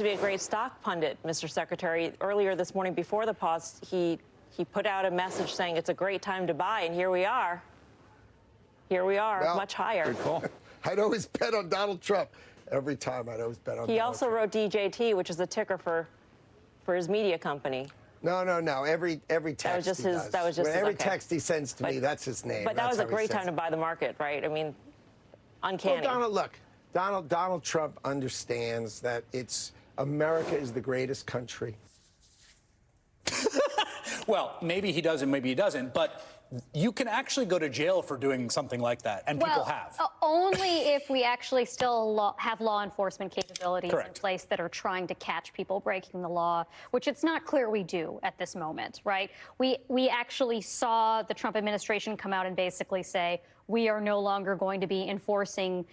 To be a great stock pundit, Mr. Secretary. Earlier this morning, before the pause, he put out a message saying it's a great time to buy, and here we are. Here we are, well, much higher. Good call. I'd always bet on Donald Trump. Every time I'd always bet on Donald Trump. He also wrote DJT, which is a ticker for his media company. No. Every text every text he sends to me, that's his name. But that was a great time to buy the market, right? I mean, uncanny. Well, Donald Trump understands that America is the greatest country. Well, maybe he does and maybe he doesn't, but you can actually go to jail for doing something like that, and people have. Only if we actually still have law enforcement capabilities Correct. in place that are trying to catch people breaking the law, which it's not clear we do at this moment, right? We actually saw the Trump administration come out and basically say, we are no longer going to be enforcing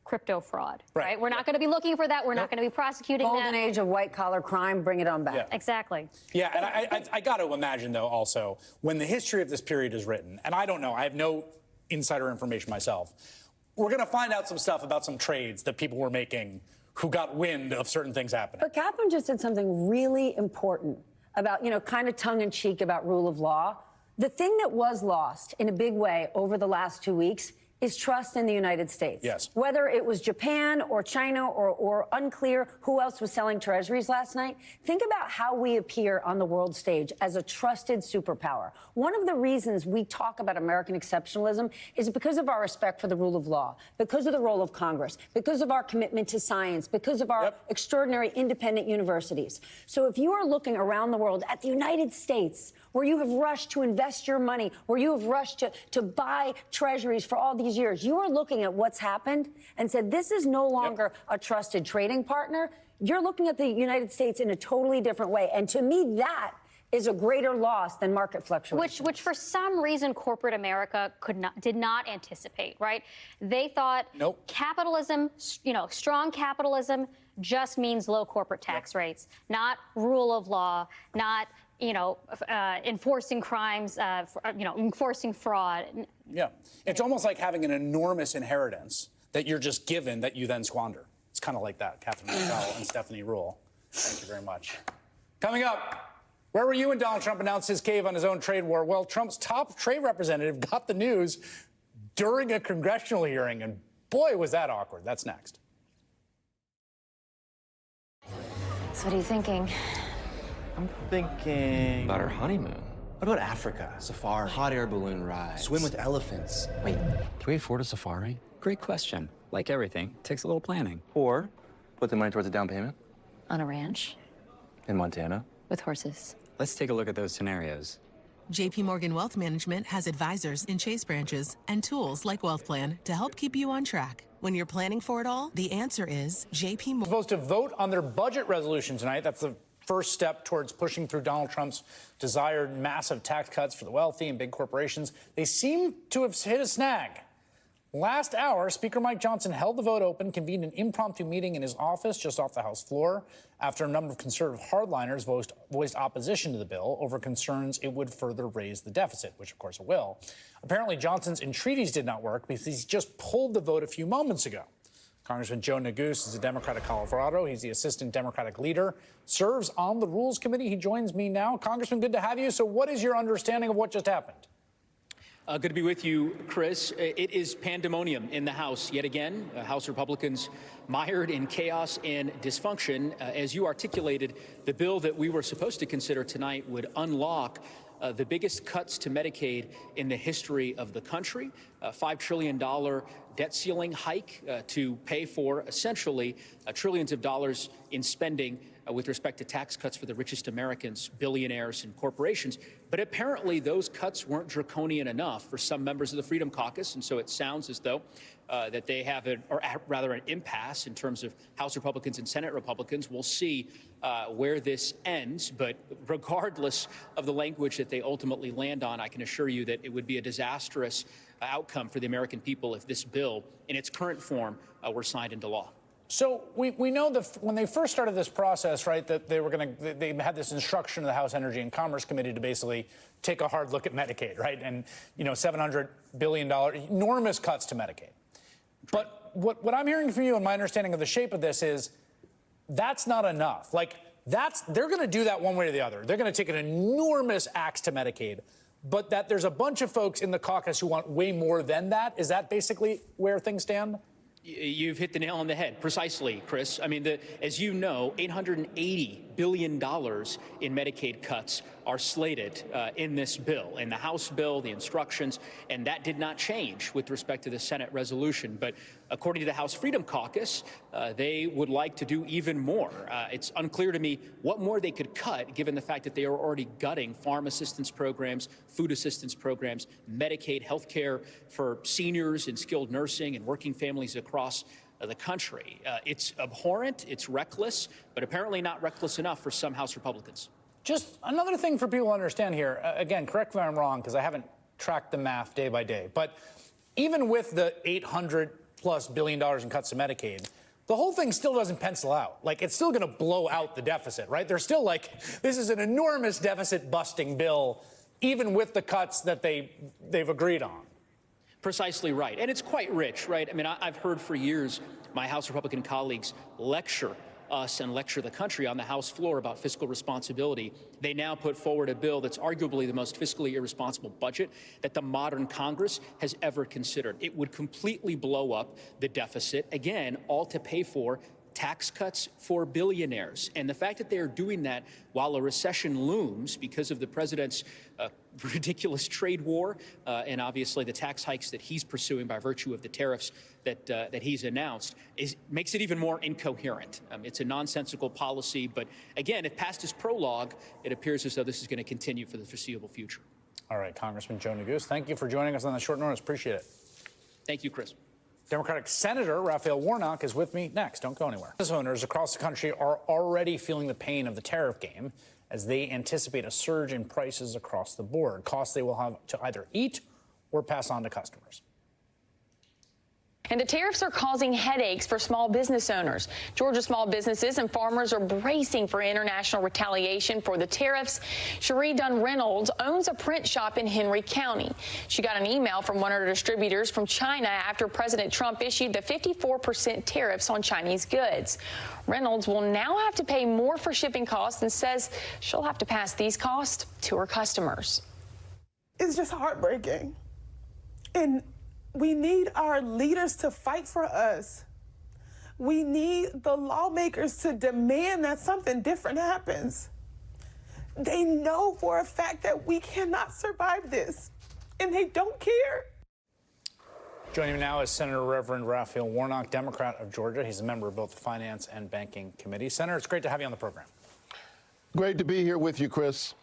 crypto fraud, right? We're not going to be looking for that. We're not going to be prosecuting that. Golden age of white-collar crime, bring it on back. Yeah. Exactly. Yeah, and I got to imagine, though, also, when the history of this period is written, and I don't know, I have no insider information myself, we're going to find out some stuff about some trades that people were making who got wind of certain things happening. But Catherine just said something really important about, kind of tongue-in-cheek about rule of law. The thing that was lost in a big way over the last 2 weeks is trust in the United States. Yes. Whether it was Japan or China or unclear who else was selling treasuries last night, think about how we appear on the world stage as a trusted superpower. One of the reasons we talk about American exceptionalism is because of our respect for the rule of law, because of the role of Congress, because of our commitment to science, because of our extraordinary independent universities. So if you are looking around the world at the United States, where you have rushed to invest your money, where you have rushed to buy treasuries for all these years, you are looking at what's happened and said, this is no longer a trusted trading partner. You're looking at the United States in a totally different way. And to me, that is a greater loss than market fluctuation. Which for some reason, corporate America did not anticipate, right? They thought capitalism, strong capitalism just means low corporate tax rates, not rule of law, not enforcing crimes, enforcing fraud. Yeah. It's almost like having an enormous inheritance that you're just given that you then squander. It's kind of like that, Catherine McDowell and Stephanie Ruhle. Thank you very much. Coming up, where were you when Donald Trump announced his cave on his own trade war? Well, Trump's top trade representative got the news during a congressional hearing, and boy, was that awkward. That's next. So what are you thinking? I'm thinking about our honeymoon. What about Africa? Safari. Hot air balloon ride. Swim with elephants. Wait, can we afford a safari? Great question. Like everything, takes a little planning. Or put the money towards a down payment. On a ranch. In Montana. With horses. Let's take a look at those scenarios. JP Morgan Wealth Management has advisors in Chase branches and tools like Wealth Plan to help keep you on track. When you're planning for it all, the answer is JP Morgan. Supposed to vote on their budget resolution tonight. That's the first step towards pushing through Donald Trump's desired massive tax cuts for the wealthy and big corporations. They seem to have hit a snag. Last hour, Speaker Mike Johnson held the vote open, convened an impromptu meeting in his office just off the House floor after a number of conservative hardliners voiced opposition to the bill over concerns it would further raise the deficit, which of course it will. Apparently, Johnson's entreaties did not work because he just pulled the vote a few moments ago. Congressman Joe Neguse is a Democrat of Colorado. He's the assistant Democratic leader, serves on the Rules Committee. He joins me now. Congressman, good to have you. So what is your understanding of what just happened? Good to be with you, Chris. It is pandemonium in the House yet again. House Republicans mired in chaos and dysfunction. As you articulated, the bill that we were supposed to consider tonight would unlock the biggest cuts to Medicaid in the history of the country, a $5 trillion debt ceiling hike to pay for essentially trillions of dollars in spending with respect to tax cuts for the richest Americans, billionaires and corporations. But apparently those cuts weren't draconian enough for some members of the Freedom Caucus. And so it sounds as though that they have an impasse in terms of House Republicans and Senate Republicans. We'll see where this ends. But regardless of the language that they ultimately land on, I can assure you that it would be a disastrous outcome for the American people if this bill in its current form were signed into law. So we know that when they first started this process, right, that they had this instruction of the House Energy and Commerce Committee to basically take a hard look at Medicaid, right? And, $700 billion, enormous cuts to Medicaid. But what I'm hearing from you and my understanding of the shape of this is that's not enough. Like, they're going to do that one way or the other. They're going to take an enormous axe to Medicaid, but that there's a bunch of folks in the caucus who want way more than that. Is that basically where things stand? You've hit the nail on the head. Precisely, Chris. I mean, as you know, $880 billion in Medicaid cuts are slated in this bill, in the House bill, the instructions, and that did not change with respect to the Senate resolution. But according to the House Freedom Caucus, they would like to do even more. It's unclear to me what more they could cut, given the fact that they are already gutting farm assistance programs, food assistance programs, Medicaid, health care for seniors and skilled nursing and working families across the country. It's abhorrent, it's reckless, but apparently not reckless enough for some House Republicans. Just another thing for people to understand here, again, correct me if I'm wrong, because I haven't tracked the math day by day, but even with the $800+ billion in cuts to Medicaid, the whole thing still doesn't pencil out. Like, it's still going to blow out the deficit, right? They're still like, this is an enormous deficit-busting bill, even with the cuts that they've agreed on. Precisely right. And it's quite rich, right? I mean, I've heard for years my House Republican colleagues lecture us and lecture the country on the House floor about fiscal responsibility. They now put forward a bill that's arguably the most fiscally irresponsible budget that the modern Congress has ever considered. It would completely blow up the deficit, again, all to pay for tax cuts for billionaires. And the fact that they are doing that while a recession looms because of the president's ridiculous trade war and obviously the tax hikes that he's pursuing by virtue of the tariffs that he's announced makes it even more incoherent. It's a nonsensical policy. But again, if past is prologue, it appears as though this is going to continue for the foreseeable future. All right, Congressman Joe Neguse, thank you for joining us on the short notice. Appreciate it. Thank you, Chris. Democratic Senator Raphael Warnock is with me next. Don't go anywhere. Business owners across the country are already feeling the pain of the tariff game as they anticipate a surge in prices across the board, costs they will have to either eat or pass on to customers. And the tariffs are causing headaches for small business owners. Georgia small businesses and farmers are bracing for international retaliation for the tariffs. Cherie Dunn Reynolds owns a print shop in Henry County. She got an email from one of her distributors from China after President Trump issued the 54% tariffs on Chinese goods. Reynolds will now have to pay more for shipping costs and says she'll have to pass these costs to her customers. It's just heartbreaking. And we need our leaders to fight for us. We need the lawmakers to demand that something different happens. They know for a fact that we cannot survive this, and they don't care. Joining me now is Senator Reverend Raphael Warnock, Democrat of Georgia. He's a member of both the Finance and Banking Committee. Senator, it's great to have you on the program. Great to be here with you, Chris.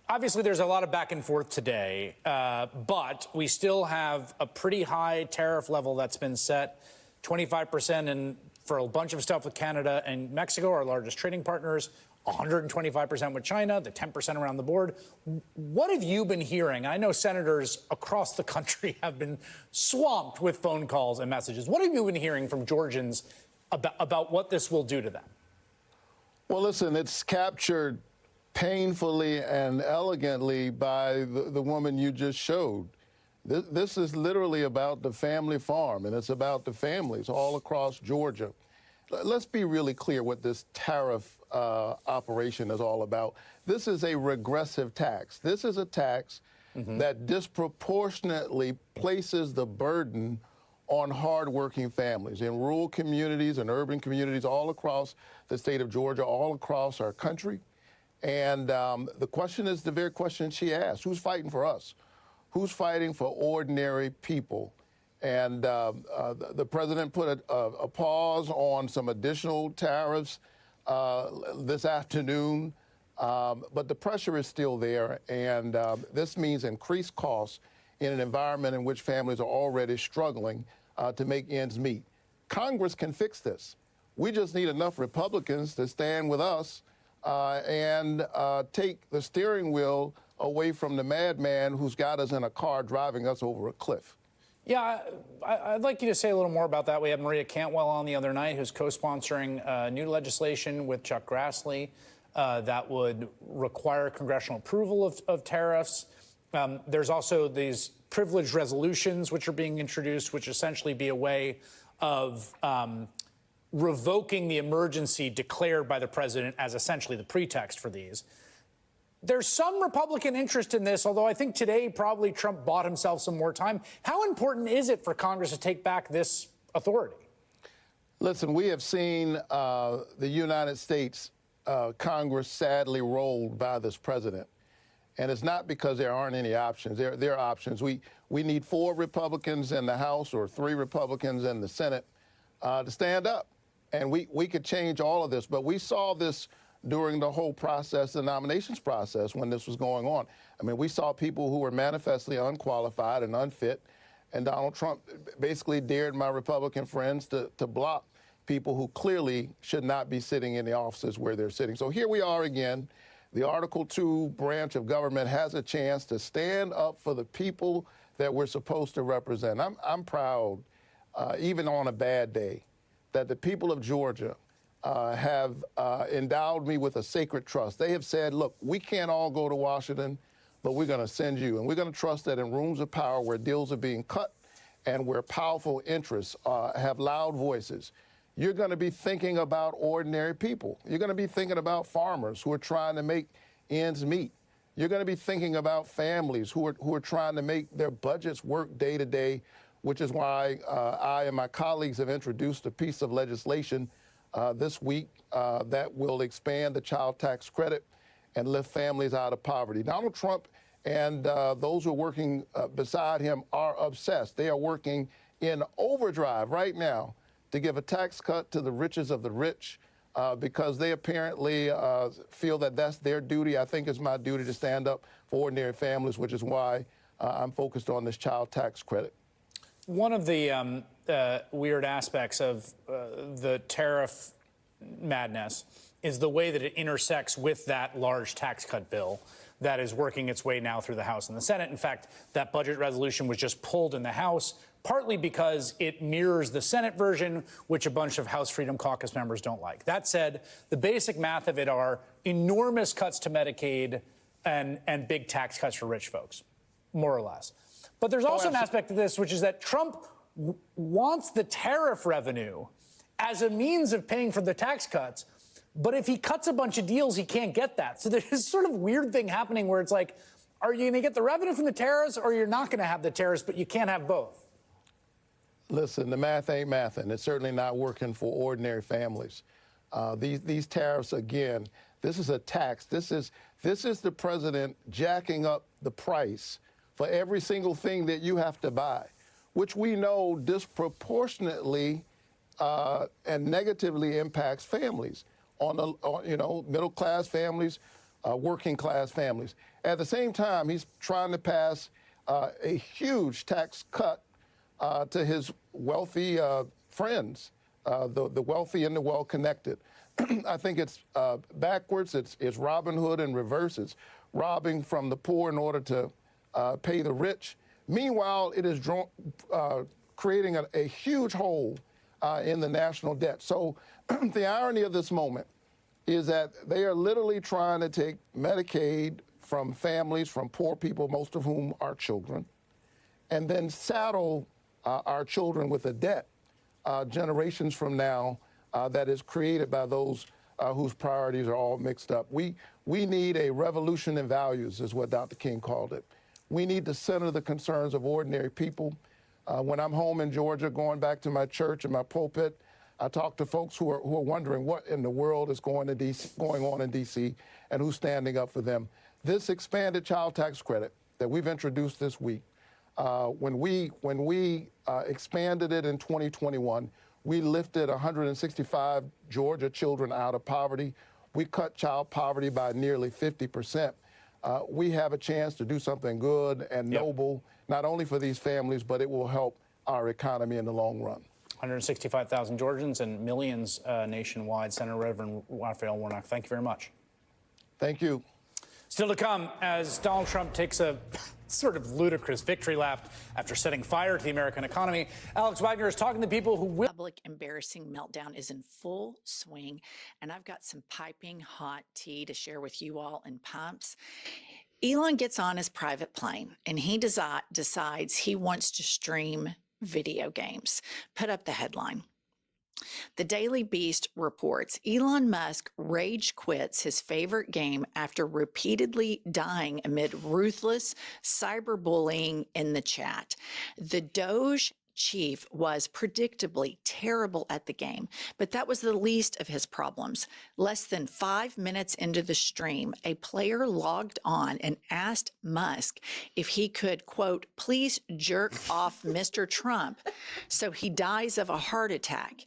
Obviously, there's a lot of back and forth today, but we still have a pretty high tariff level that's been set, 25% for a bunch of stuff with Canada and Mexico, our largest trading partners, 125% with China, the 10% around the board. What have you been hearing? I know senators across the country have been swamped with phone calls and messages. What have you been hearing from Georgians about what this will do to them? Well, listen, it's captured painfully and elegantly by the woman you just showed. This is literally about the family farm, and it's about the families all across Georgia. Let's be really clear what this tariff operation is all about. This is a regressive tax. This is a tax that disproportionately places the burden on hardworking families in rural communities and urban communities all across the state of Georgia, all across our country. And the question is the very question she asked: who's fighting for us? Who's fighting for ordinary people? And the president put a pause on some additional tariffs this afternoon, but the pressure is still there, and this means increased costs in an environment in which families are already struggling to make ends meet. Congress can fix this. We just need enough Republicans to stand with us and take the steering wheel away from the madman who's got us in a car driving us over a cliff. Yeah, I'd like you to say a little more about that. We had Maria Cantwell on the other night, who's co-sponsoring new legislation with Chuck Grassley that would require congressional approval of tariffs. There's also these privileged resolutions which are being introduced, which essentially be a way of revoking the emergency declared by the president as essentially the pretext for these. There's some Republican interest in this, although I think today probably Trump bought himself some more time. How important is it for Congress to take back this authority? Listen, we have seen the United States Congress sadly rolled by this president. And it's not because there aren't any options. There are options. We need 4 Republicans in the House or 3 Republicans in the Senate to stand up. And we could change all of this. But we saw this during the whole process, the nominations process, when this was going on. I mean, we saw people who were manifestly unqualified and unfit. And Donald Trump basically dared my Republican friends to block people who clearly should not be sitting in the offices where they're sitting. So here we are again. The Article 2 branch of government has a chance to stand up for the people that we're supposed to represent. I'm proud, even on a bad day, that the people of Georgia have endowed me with a sacred trust. They have said, look, we can't all go to Washington, but we're going to send you. And we're going to trust that in rooms of power where deals are being cut and where powerful interests have loud voices, you're going to be thinking about ordinary people. You're going to be thinking about farmers who are trying to make ends meet. You're going to be thinking about families who are trying to make their budgets work day to day, which is why I and my colleagues have introduced a piece of legislation this week that will expand the child tax credit and lift families out of poverty. Donald Trump and those who are working beside him are obsessed. They are working in overdrive right now to give a tax cut to the richest of the rich because they apparently feel that that's their duty. I think it's my duty to stand up for ordinary families, which is why I'm focused on this child tax credit. One of the weird aspects of the tariff madness is the way that it intersects with that large tax cut bill that is working its way now through the House and the Senate. In fact, that budget resolution was just pulled in the House, partly because it mirrors the Senate version, which a bunch of House Freedom Caucus members don't like. That said, the basic math of it are enormous cuts to Medicaid and big tax cuts for rich folks, more or less. But there's also an aspect of this, which is that Trump wants the tariff revenue as a means of paying for the tax cuts. But if he cuts a bunch of deals, he can't get that. So there's this sort of weird thing happening where it's like, are you going to get the revenue from the tariffs or you're not going to have the tariffs, but you can't have both? Listen, the math ain't mathin'. It's certainly not working for ordinary families. These tariffs, again, this is a tax. This is the president jacking up the price for every single thing that you have to buy, which we know disproportionately and negatively impacts families, middle-class families, working-class families. At the same time, he's trying to pass a huge tax cut to his wealthy friends, the wealthy and the well-connected. I think it's backwards. It's Robin Hood in reverse. It's robbing from the poor in order to pay the rich. Meanwhile, it is creating a huge hole in the national debt. So the irony of this moment is that they are literally trying to take Medicaid from families, from poor people, most of whom are children, and then saddle our children with a debt generations from now that is created by those whose priorities are all mixed up. We need a revolution in values, is what Dr. King called it. We need to center the concerns of ordinary people. When I'm home in Georgia, going back to my church and my pulpit, I talk to folks who are wondering what in the world is going on in D.C. and who's standing up for them. This expanded child tax credit that we've introduced this week, when we expanded it in 2021, we lifted 165 Georgia children out of poverty. We cut child poverty by nearly 50%. We have a chance to do something good and noble, not only for these families, but it will help our economy in the long run. 165,000 Georgians and millions nationwide. Senator Reverend Raphael Warnock, thank you very much. Thank you. Still to come, as Donald Trump takes a sort of ludicrous victory lap after setting fire to the American economy, Alex Wagner is talking to people who will. Public embarrassing meltdown is in full swing, and I've got some piping hot tea to share with you all in pumps. Elon gets on his private plane, and he decides he wants to stream video games. Put up the headline. The Daily Beast reports Elon Musk rage quits his favorite game after repeatedly dying amid ruthless cyberbullying in the chat. The Doge chief was predictably terrible at the game, but that was the least of his problems. Less than 5 minutes into the stream, a player logged on and asked Musk if he could, quote, please jerk off Mr. Trump so he dies of a heart attack.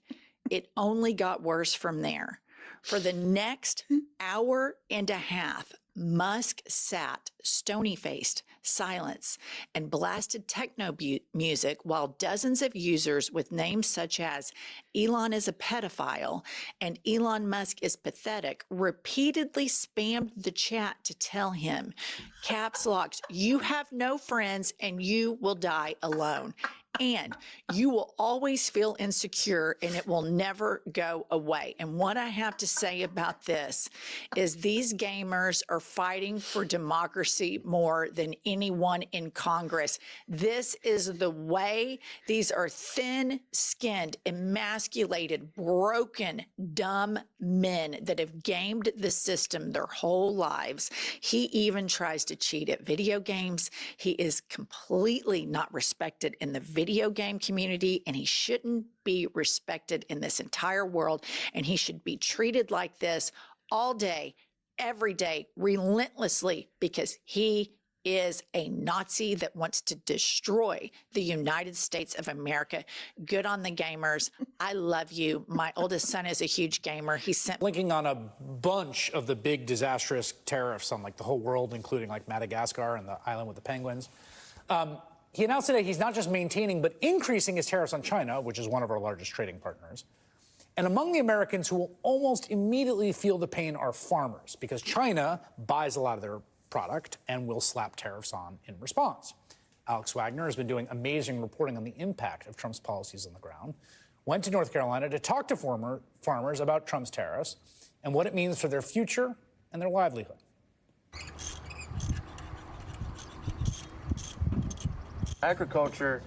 It only got worse from there. For the next hour and a half, Musk sat stony-faced, silence, and blasted techno music while dozens of users with names such as Elon is a pedophile and Elon Musk is pathetic repeatedly spammed the chat to tell him, caps locked, you have no friends and you will die alone. And you will always feel insecure and it will never go away. And what I have to say about this is these gamers are fighting for democracy more than anyone in Congress. This is the way. These are thin-skinned, emasculated, broken, dumb men that have gamed the system their whole lives. He even tries to cheat at video games. He is completely not respected in the video game community, and he shouldn't be respected in this entire world, and he should be treated like this all day, every day, relentlessly, because he is a Nazi that wants to destroy the United States of America. Good on the gamers. I love you. My oldest son is a huge gamer. He sent linking on a bunch of the big disastrous tariffs on like the whole world, including like Madagascar and the island with the penguins. He announced today he's not just maintaining, but increasing his tariffs on China, which is one of our largest trading partners. And among the Americans who will almost immediately feel the pain are farmers, because China buys a lot of their product and will slap tariffs on in response. Alex Wagner has been doing amazing reporting on the impact of Trump's policies on the ground, went to North Carolina to talk to former farmers about Trump's tariffs and what it means for their future and their livelihood. Agriculture,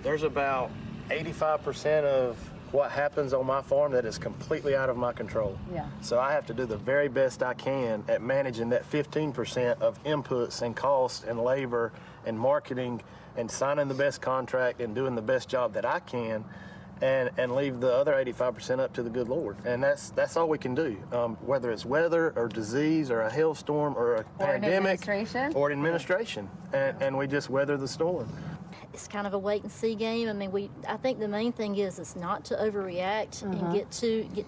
there's about 85% of what happens on my farm that is completely out of my control. Yeah. So I have to do the very best I can at managing that 15% of inputs and cost and labor and marketing and signing the best contract and doing the best job that I can and leave the other 85% up to the good Lord. And that's all we can do, whether it's weather or disease or a hailstorm or a pandemic or an administration. And we just weather the storm. It's kind of a wait and see game. I mean, I think the main thing is not to overreact and get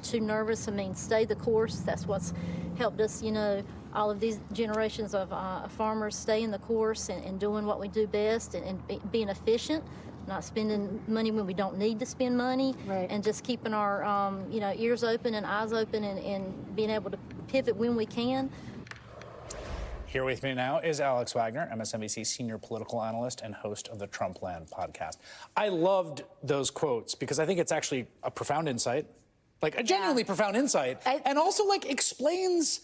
too nervous. I mean, stay the course. That's what's helped us, you know, all of these generations of farmers stay in the course and doing what we do best and being efficient, not spending money when we don't need to spend money, and just keeping our you know, ears open and eyes open and being able to pivot when we can. Here with me now is Alex Wagner, MSNBC senior political analyst and host of the Trumpland podcast. I loved those quotes because I think it's actually a profound insight, like a genuinely profound insight, and also like explains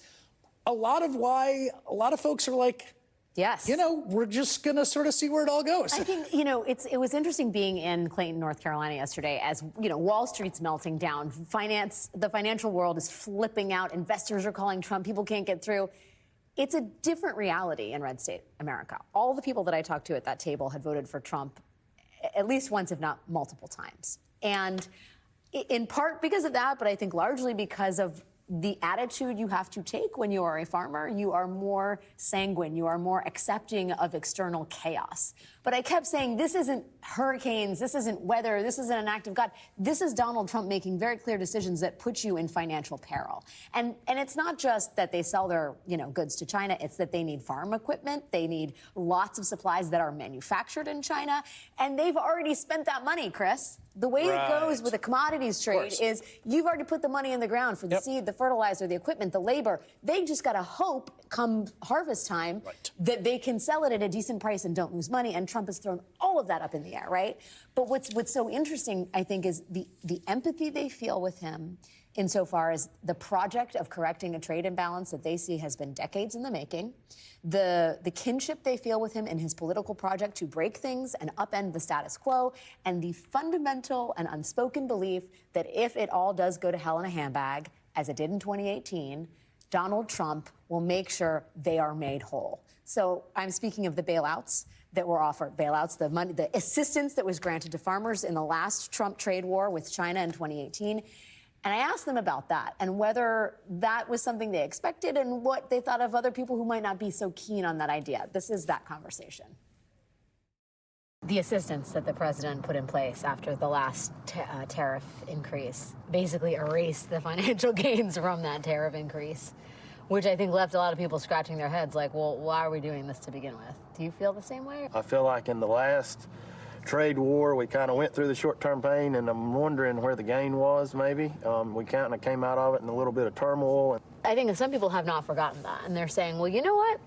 a lot of why a lot of folks are like, yes, you know, we're just going to sort of see where it all goes. I think, you know, it was interesting being in Clayton, North Carolina yesterday as, you know, Wall Street's melting down. The financial world is flipping out. Investors are calling Trump. People can't get through. It's a different reality in red state America. All the people that I talked to at that table had voted for Trump at least once, if not multiple times. And in part because of that, but I think largely because of the attitude you have to take when you are a farmer. You are more sanguine. You are more accepting of external chaos. But I kept saying, this isn't hurricanes. This isn't weather. This isn't an act of God. This is Donald Trump making very clear decisions that put you in financial peril. And it's not just that they sell their, you know, goods to China. It's that they need farm equipment. They need lots of supplies that are manufactured in China. And they've already spent that money, Chris. The way it goes with the commodities trade is you've already put the money in the ground for the seed, the fertilizer, the equipment, the labor. They just got to hope come harvest time that they can sell it at a decent price and don't lose money. And Trump has thrown all of that up in the air, right? But what's so interesting, I think, is the empathy they feel with him insofar as the project of correcting a trade imbalance that they see has been decades in the making, the kinship they feel with him in his political project to break things and upend the status quo, and the fundamental and unspoken belief that if it all does go to hell in a handbag, as it did in 2018, Donald Trump will make sure they are made whole. So I'm speaking of the bailouts that were offered, the money, the assistance that was granted to farmers in the last Trump trade war with China in 2018. And I asked them about that and whether that was something they expected and what they thought of other people who might not be so keen on that idea. This is that conversation. The assistance that the president put in place after the last tariff increase basically erased the financial gains from that tariff increase, which I think left a lot of people scratching their heads like, well, why are we doing this to begin with? Do you feel the same way? I feel like in the last trade war, we kind of went through the short-term pain, and I'm wondering where the gain was, maybe. We kind of came out of it in a little bit of turmoil. I think some people have not forgotten that, and they're saying, well, you know what?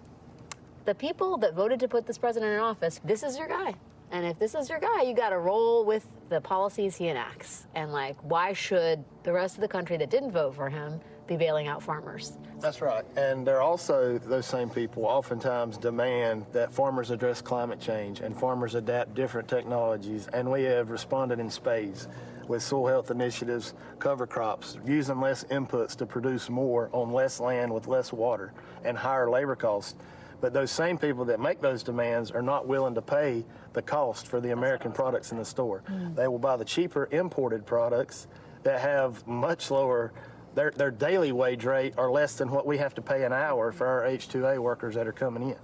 The people that voted to put this president in office, this is your guy. And if this is your guy, you got to roll with the policies he enacts. And, like, why should the rest of the country that didn't vote for him be bailing out farmers? That's right. And they're also, those same people oftentimes demand that farmers address climate change and farmers adapt different technologies. And we have responded in spades with soil health initiatives, cover crops, using less inputs to produce more on less land with less water and higher labor costs. But those same people that make those demands are not willing to pay the cost for the American products in the store. They will buy the cheaper imported products that have much lower, their daily wage rate are less than what we have to pay an hour for our H-2A workers that are coming in.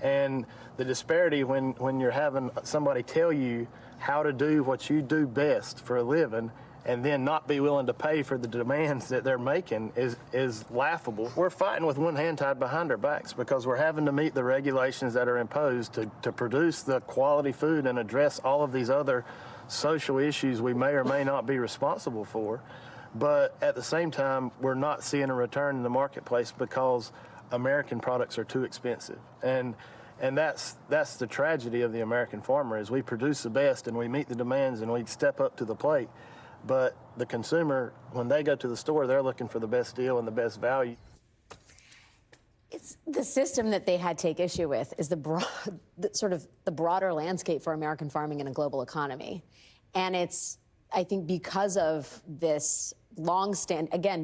And the disparity when you're having somebody tell you how to do what you do best for a living and then not be willing to pay for the demands that they're making is laughable. We're fighting with one hand tied behind our backs because we're having to meet the regulations that are imposed to produce the quality food and address all of these other social issues we may or may not be responsible for. But at the same time, we're not seeing a return in the marketplace because American products are too expensive. And that's the tragedy of the American farmer is we produce the best and we meet the demands and we step up to the plate. But the consumer, when they go to the store, they're looking for the best deal and the best value. It's the system that they had take issue with is the broader landscape for American farming in a global economy. And it's, I think, because of this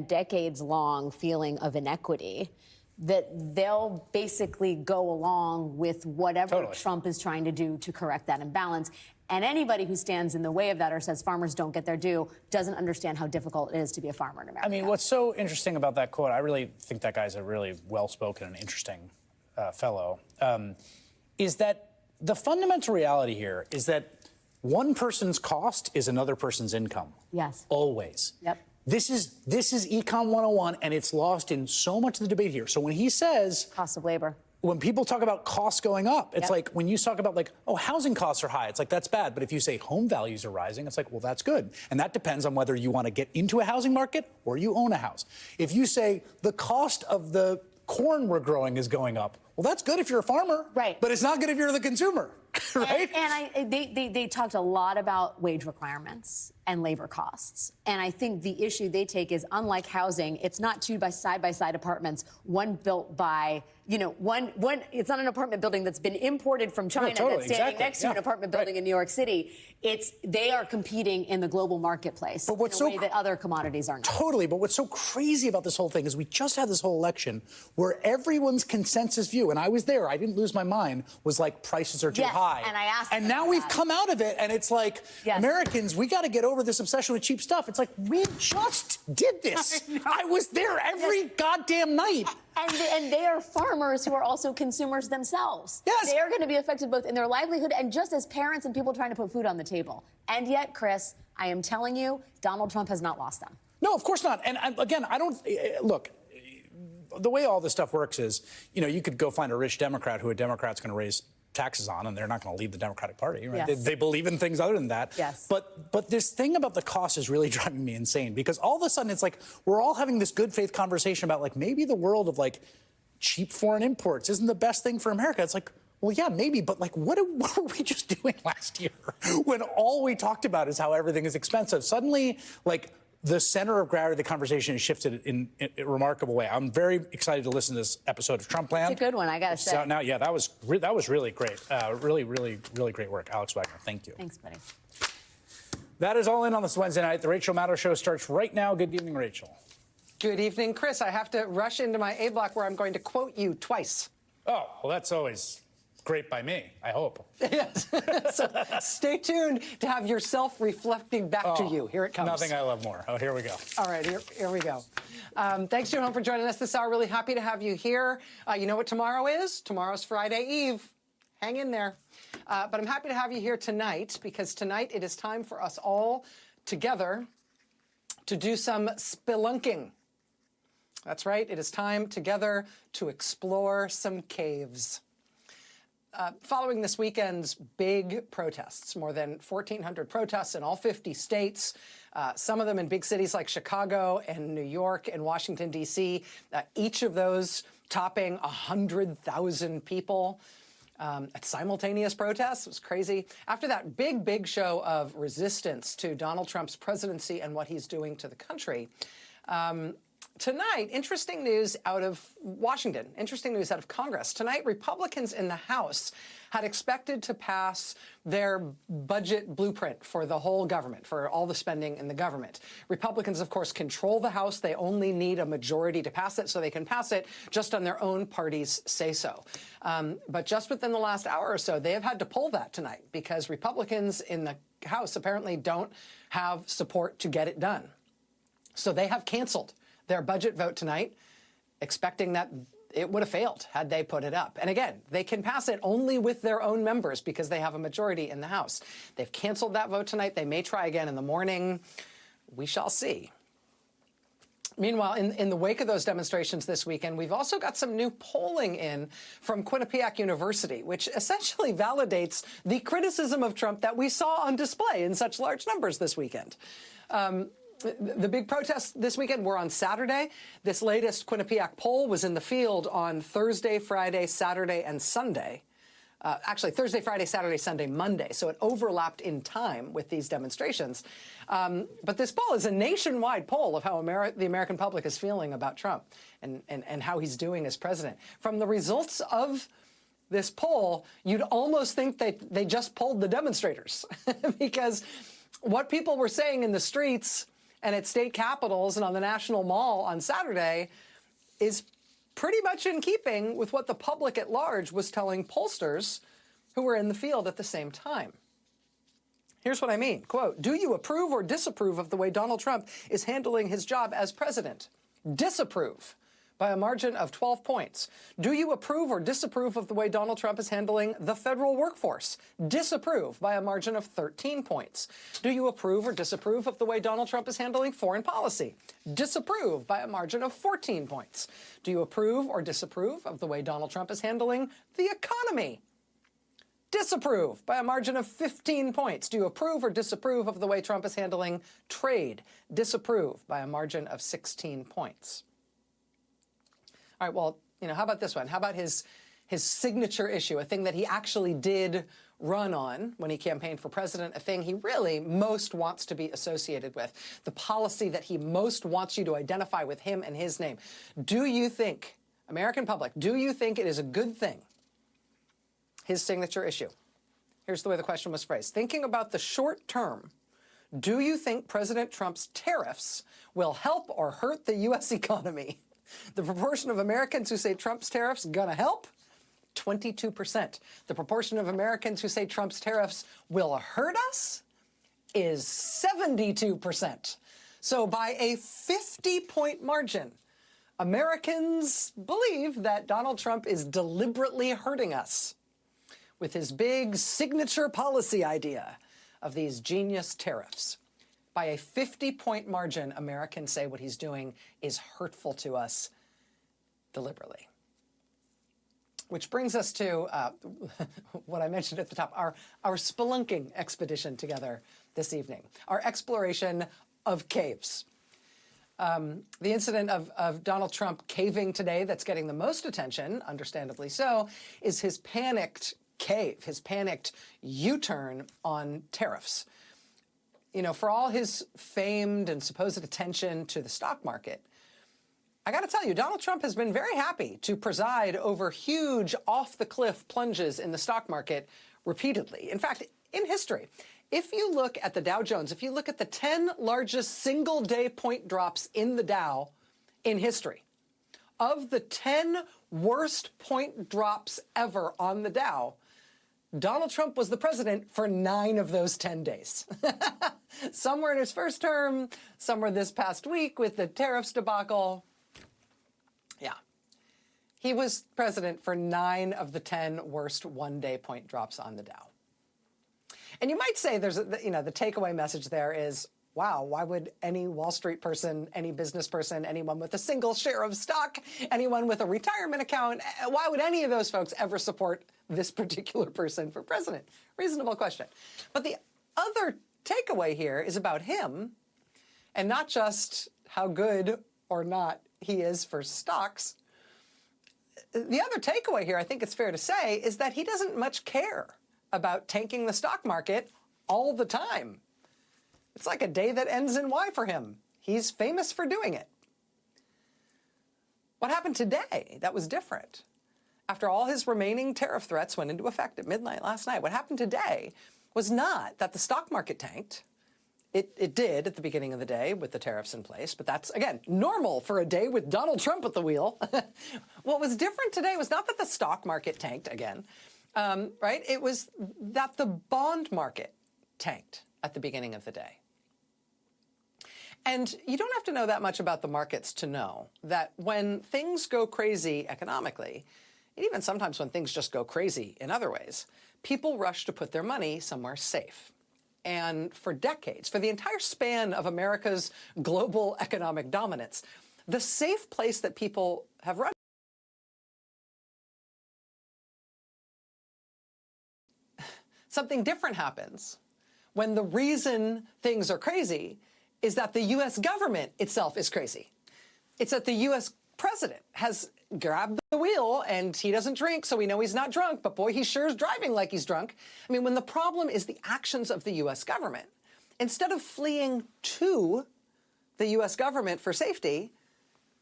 decades-long feeling of inequity, that they'll basically go along with whatever Trump is trying to do to correct that imbalance. And anybody who stands in the way of that or says farmers don't get their due doesn't understand how difficult it is to be a farmer in America. I mean, what's so interesting about that quote, I really think that guy's a really well-spoken and interesting fellow, is that the fundamental reality here is that one person's cost is another person's income. Yes. Always. Yep. This is Econ 101, and it's lost in so much of the debate here. So when he says... cost of labor. When people talk about costs going up, it's like when you talk about like, oh, housing costs are high, it's like, that's bad. But if you say home values are rising, it's like, well, that's good. And that depends on whether you want to get into a housing market or you own a house. If you say the cost of the corn we're growing is going up, well, that's good if you're a farmer. Right. But it's not good if you're the consumer, right? And they talked a lot about wage requirements and labor costs. And I think the issue they take is, unlike housing, it's not two side-by-side apartments, one built by, it's not an apartment building that's been imported from China that's standing next to an apartment building in New York City. They are competing in the global marketplace in a way that other commodities are not. Totally, but what's so crazy about this whole thing is we just had this whole election where everyone's consensus view, and I was there, I didn't lose my mind, was like prices are too high. And I asked and now we've come out of it, and it's like, Americans, we got to get over this obsession with cheap stuff. It's like, we just did this. I was there every goddamn night. And they are farmers who are also consumers themselves. Yes. They are going to be affected both in their livelihood and just as parents and people trying to put food on the table. And yet, Chris, I am telling you, Donald Trump has not lost them. No, of course not. And again, I don't, look, the way all this stuff works is, you could go find a rich Democrat who a Democrat's going to raise taxes on, and they're not going to lead the Democratic Party, right? Yes. They believe in things other than that. Yes. But this thing about the cost is really driving me insane, because all of a sudden it's like we're all having this good faith conversation about like maybe the world of like cheap foreign imports isn't the best thing for America. It's like, well, yeah, maybe, but like what were we just doing last year when all we talked about is how everything is expensive? Suddenly, like, the center of gravity of the conversation has shifted in a remarkable way. I'm very excited to listen to this episode of Trumpland. It's a good one, I got to say. Out now. Yeah, that was really great. Really great work. Alex Wagner, thank you. Thanks, buddy. That is all in on this Wednesday night. The Rachel Maddow Show starts right now. Good evening, Rachel. Good evening, Chris. I have to rush into my A block where I'm going to quote you twice. Oh, well, that's always great by me, I hope. Yes. So stay tuned to have yourself reflecting back to you. Here it comes. Nothing I love more. Oh, here we go. All right, here we go. Thanks, June Home, for joining us this hour. Really happy to have you here. You know what tomorrow is? Tomorrow's Friday Eve. Hang in there. But I'm happy to have you here tonight because tonight it is time for us all together to do some spelunking. That's right. It is time together to explore some caves. Following this weekend's big protests, more than 1,400 protests in all 50 states, some of them in big cities like Chicago and New York and Washington, D.C., each of those topping 100,000 people at simultaneous protests. It was crazy. After that big show of resistance to Donald Trump's presidency and what he's doing to the country, tonight, interesting news out of Washington, interesting news out of Congress. Tonight, Republicans in the House had expected to pass their budget blueprint for the whole government, for all the spending in the government. Republicans, of course, control the House. They only need a majority to pass it, so they can pass it just on their own party's say-so. But just within the last hour or so, they have had to pull that tonight because Republicans in the House apparently don't have support to get it done. So they have canceled their budget vote tonight, expecting that it would have failed had they put it up. And again, they can pass it only with their own members because they have a majority in the House. They've canceled that vote tonight. They may try again in the morning. We shall see. Meanwhile, in the wake of those demonstrations this weekend, we've also got some new polling in from Quinnipiac University, which essentially validates the criticism of Trump that we saw on display in such large numbers this weekend. The big protests this weekend were on Saturday. This latest Quinnipiac poll was in the field on Thursday, Friday, Saturday, and Sunday. Actually, Thursday, Friday, Saturday, Sunday, Monday. So it overlapped in time with these demonstrations. But this poll is a nationwide poll of how the American public is feeling about Trump and how he's doing as president. From the results of this poll, you'd almost think they just polled the demonstrators because what people were saying in the streets and at state capitals and on the National Mall on Saturday is pretty much in keeping with what the public at large was telling pollsters who were in the field at the same time. Here's what I mean. Quote, do you approve or disapprove of the way Donald Trump is handling his job as president? Disapprove by a margin of 12 points. Do you approve or disapprove of the way Donald Trump is handling the federal workforce? Disapprove by a margin of 13 points. Do you approve or disapprove of the way Donald Trump is handling foreign policy? Disapprove by a margin of 14 points. Do you approve or disapprove of the way Donald Trump is handling the economy? Disapprove by a margin of 15 points. Do you approve or disapprove of the way Trump is handling trade? Disapprove by a margin of 16 points. All right, well, how about this one? How about his signature issue, a thing that he actually did run on when he campaigned for president, a thing he really most wants to be associated with, the policy that he most wants you to identify with him and his name. Do you think, American public, do you think it is a good thing, his signature issue? Here's the way the question was phrased. Thinking about the short term, do you think President Trump's tariffs will help or hurt the U.S. economy? The proportion of Americans who say Trump's tariffs gonna help, 22%. The proportion of Americans who say Trump's tariffs will hurt us is 72%. So by a 50-point margin, Americans believe that Donald Trump is deliberately hurting us with his big signature policy idea of these genius tariffs. By a 50-point margin, Americans say what he's doing is hurtful to us deliberately. Which brings us to what I mentioned at the top, our spelunking expedition together this evening, our exploration of caves. The incident of Donald Trump caving today that's getting the most attention, understandably so, is his panicked cave, his panicked U-turn on tariffs. you know, for all his famed and supposed attention to the stock market, I got to tell you, Donald Trump has been very happy to preside over huge off-the-cliff plunges in the stock market repeatedly. In fact, in history, if you look at the Dow Jones, if you look at the 10 largest single-day point drops in the Dow in history, of the 10 worst point drops ever on the Dow, Donald Trump was the president for 9 of those 10 days. Some were in his first term, some were this past week with the tariffs debacle. Yeah. He was president for 9 of the 10 worst one-day point drops on the Dow. And you might say there's, you know, the takeaway message there is, wow, why would any Wall Street person, any business person, anyone with a single share of stock, anyone with a retirement account, why would any of those folks ever support this particular person for president? Reasonable question. But the other takeaway here is about him, and not just how good or not he is for stocks. The other takeaway here, I think it's fair to say, is that he doesn't much care about tanking the stock market all the time. It's like a day that ends in Y for him. He's famous for doing it. What happened today that was different? After all his remaining tariff threats went into effect at midnight last night, what happened today was not that the stock market tanked. It did at the beginning of the day with the tariffs in place, but that's, again, normal for a day with Donald Trump at the wheel. What was different today was not that the stock market tanked again, right? It was that the bond market tanked at the beginning of the day. And you don't have to know that much about the markets to know that when things go crazy economically, and even sometimes when things just go crazy in other ways, people rush to put their money somewhere safe. And for decades, for the entire span of America's global economic dominance, the safe place that people have run. Something different happens when the reason things are crazy is that the U.S. government itself is crazy. It's that the U.S. president has grabbed the wheel, and he doesn't drink, so we know he's not drunk, but boy, he sure is driving like he's drunk. I mean, when the problem is the actions of the U.S. government, instead of fleeing to the U.S. government for safety,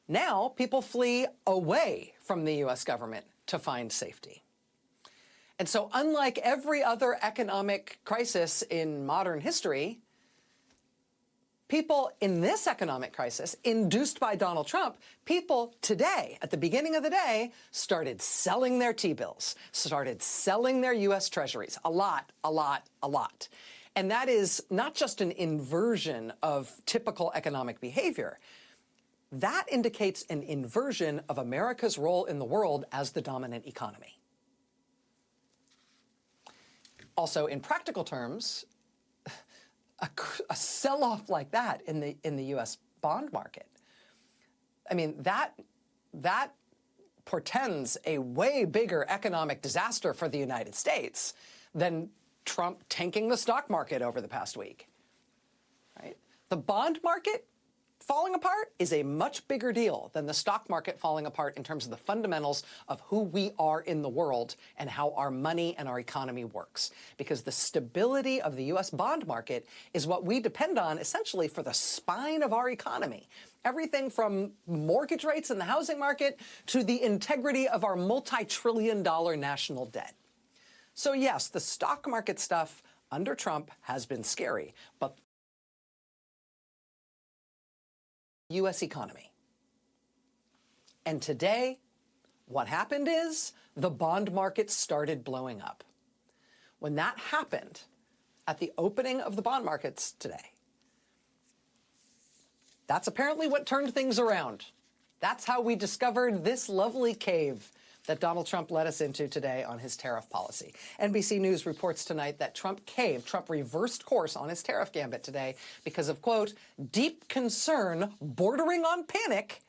now people flee away from the U.S. government to find safety. And so unlike every other economic crisis in modern history, people in this economic crisis, induced by Donald Trump, people today, at the beginning of the day, started selling their T-bills, started selling their U.S. treasuries. A lot. And that is not just an inversion of typical economic behavior. That indicates an inversion of America's role in the world as the dominant economy. Also, in practical terms, a sell-off like that in the U.S. bond market, I mean, that portends a way bigger economic disaster for the United States than Trump tanking the stock market over the past week. Right? The bond market falling apart is a much bigger deal than the stock market falling apart in terms of the fundamentals of who we are in the world and how our money and our economy works. Because the stability of the U.S. bond market is what we depend on essentially for the spine of our economy. Everything from mortgage rates in the housing market to the integrity of our multi-trillion-dollar national debt. So yes, the stock market stuff under Trump has been scary, but U.S. economy. And today, what happened is the bond market started blowing up. When that happened at the opening of the bond markets today, that's apparently what turned things around. That's how we discovered this lovely cave that Donald Trump led us into today on his tariff policy. NBC News reports tonight that Trump caved. Trump reversed course on his tariff gambit today because of, quote, deep concern bordering on panic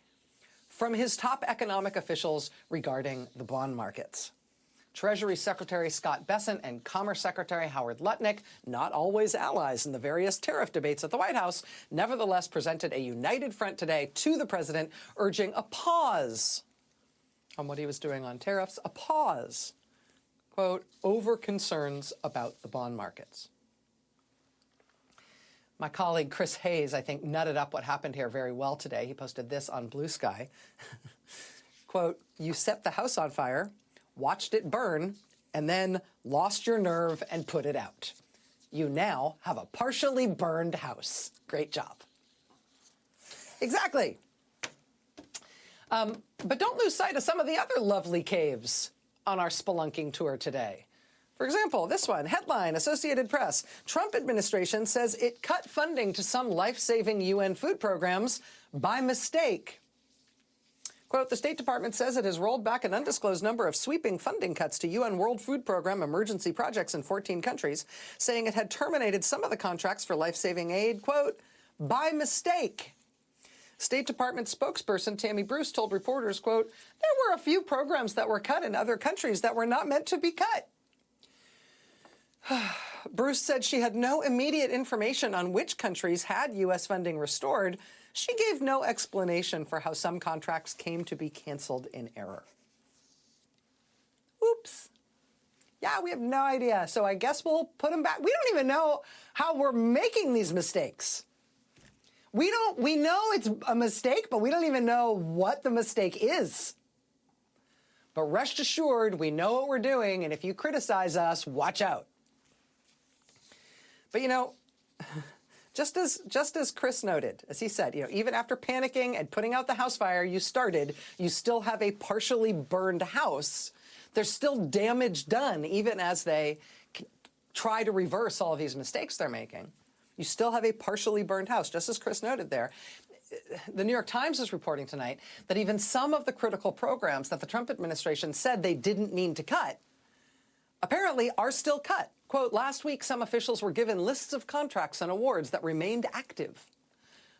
from his top economic officials regarding the bond markets. Treasury Secretary Scott Bessent and Commerce Secretary Howard Lutnick, not always allies in the various tariff debates at the White House, nevertheless presented a united front today to the president, urging a pause on what he was doing on tariffs, a pause, quote, over concerns about the bond markets. My colleague Chris Hayes, I think, nutted up what happened here very well today. He posted this on Blue Sky. Quote, "You set the house on fire, watched it burn, and then lost your nerve and put it out. You now have a partially burned house. Great job." Exactly. But don't lose sight of some of the other lovely caves on our spelunking tour today. For example, this one, headline, Associated Press, Trump administration says it cut funding to some life-saving UN food programs by mistake. Quote, the State Department says it has rolled back an undisclosed number of sweeping funding cuts to UN World Food Program emergency projects in 14 countries, saying it had terminated some of the contracts for life-saving aid, quote, by mistake. State Department spokesperson Tammy Bruce told reporters, quote, there were a few programs that were cut in other countries that were not meant to be cut. Bruce said she had no immediate information on which countries had U.S. funding restored. She gave no explanation for how some contracts came to be canceled in error. Oops. Yeah, we have no idea. So I guess we'll put them back. We don't even know how we're making these mistakes. We know it's a mistake, but we don't even know what the mistake is. But rest assured, we know what we're doing, and if you criticize us, watch out. But, you know, just as Chris noted, as he said, you know, even after panicking and putting out the house fire you started, you still have a partially burned house. There's still damage done, even as they try to reverse all of these mistakes they're making. You still have a partially burned house, just as Chris noted there. The New York Times is reporting tonight that even some of the critical programs that the Trump administration said they didn't mean to cut apparently are still cut. Quote, last week, some officials were given lists of contracts and awards that remained active.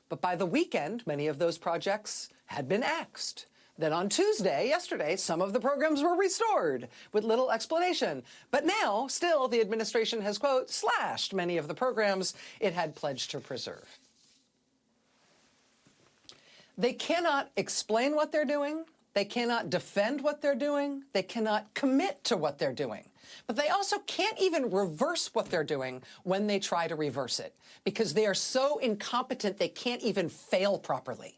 But by the weekend, many of those projects had been axed. Then on Tuesday, yesterday, some of the programs were restored with little explanation. But now, still, the administration has, quote, slashed many of the programs it had pledged to preserve. They cannot explain what they're doing. They cannot defend what they're doing. They cannot commit to what they're doing. But they also can't even reverse what they're doing when they try to reverse it, because they are so incompetent they can't even fail properly.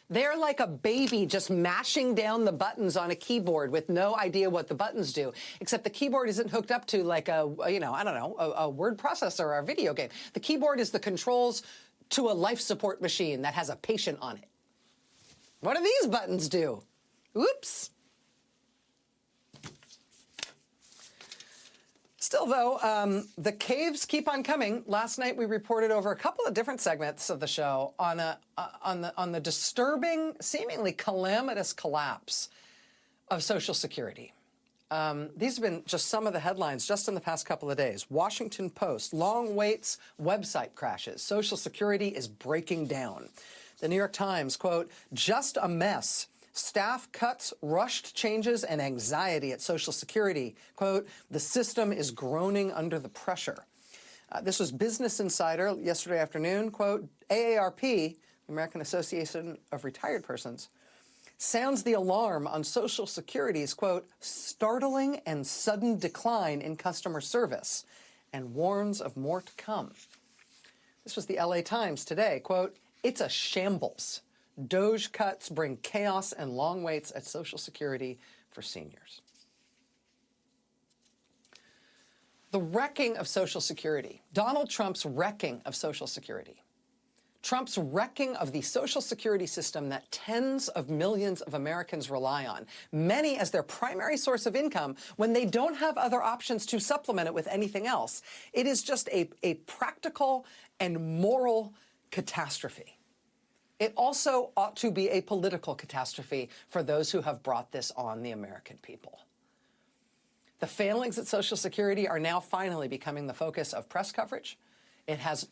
They're like a baby just mashing down the buttons on a keyboard with no idea what the buttons do, except the keyboard isn't hooked up to like a, you know, I don't know, a word processor or a video game. The keyboard is the controls to a life support machine that has a patient on it. What do these buttons do? Oops. Still, though, the caves keep on coming. Last night, we reported over a couple of different segments of the show on the disturbing, seemingly calamitous collapse of Social Security. These have been just some of the headlines just in the past couple of days. Washington Post, long waits, website crashes. Social Security is breaking down. The New York Times, quote, just a mess. Staff cuts, rushed changes, and anxiety at Social Security. Quote, the system is groaning under the pressure. This was Business Insider yesterday afternoon. Quote, AARP, the American Association of Retired Persons, sounds the alarm on Social Security's, quote, startling and sudden decline in customer service, and warns of more to come. This was the LA Times today. Quote, it's a shambles. Doge cuts bring chaos and long waits at Social Security for seniors. The wrecking of Social Security, Donald Trump's wrecking of Social Security, Trump's wrecking of the Social Security system that tens of millions of Americans rely on, many as their primary source of income when they don't have other options to supplement it with anything else. It is just a practical and moral catastrophe. It also ought to be a political catastrophe for those who have brought this on the American people. The failings at Social Security are now finally becoming the focus of press coverage. It has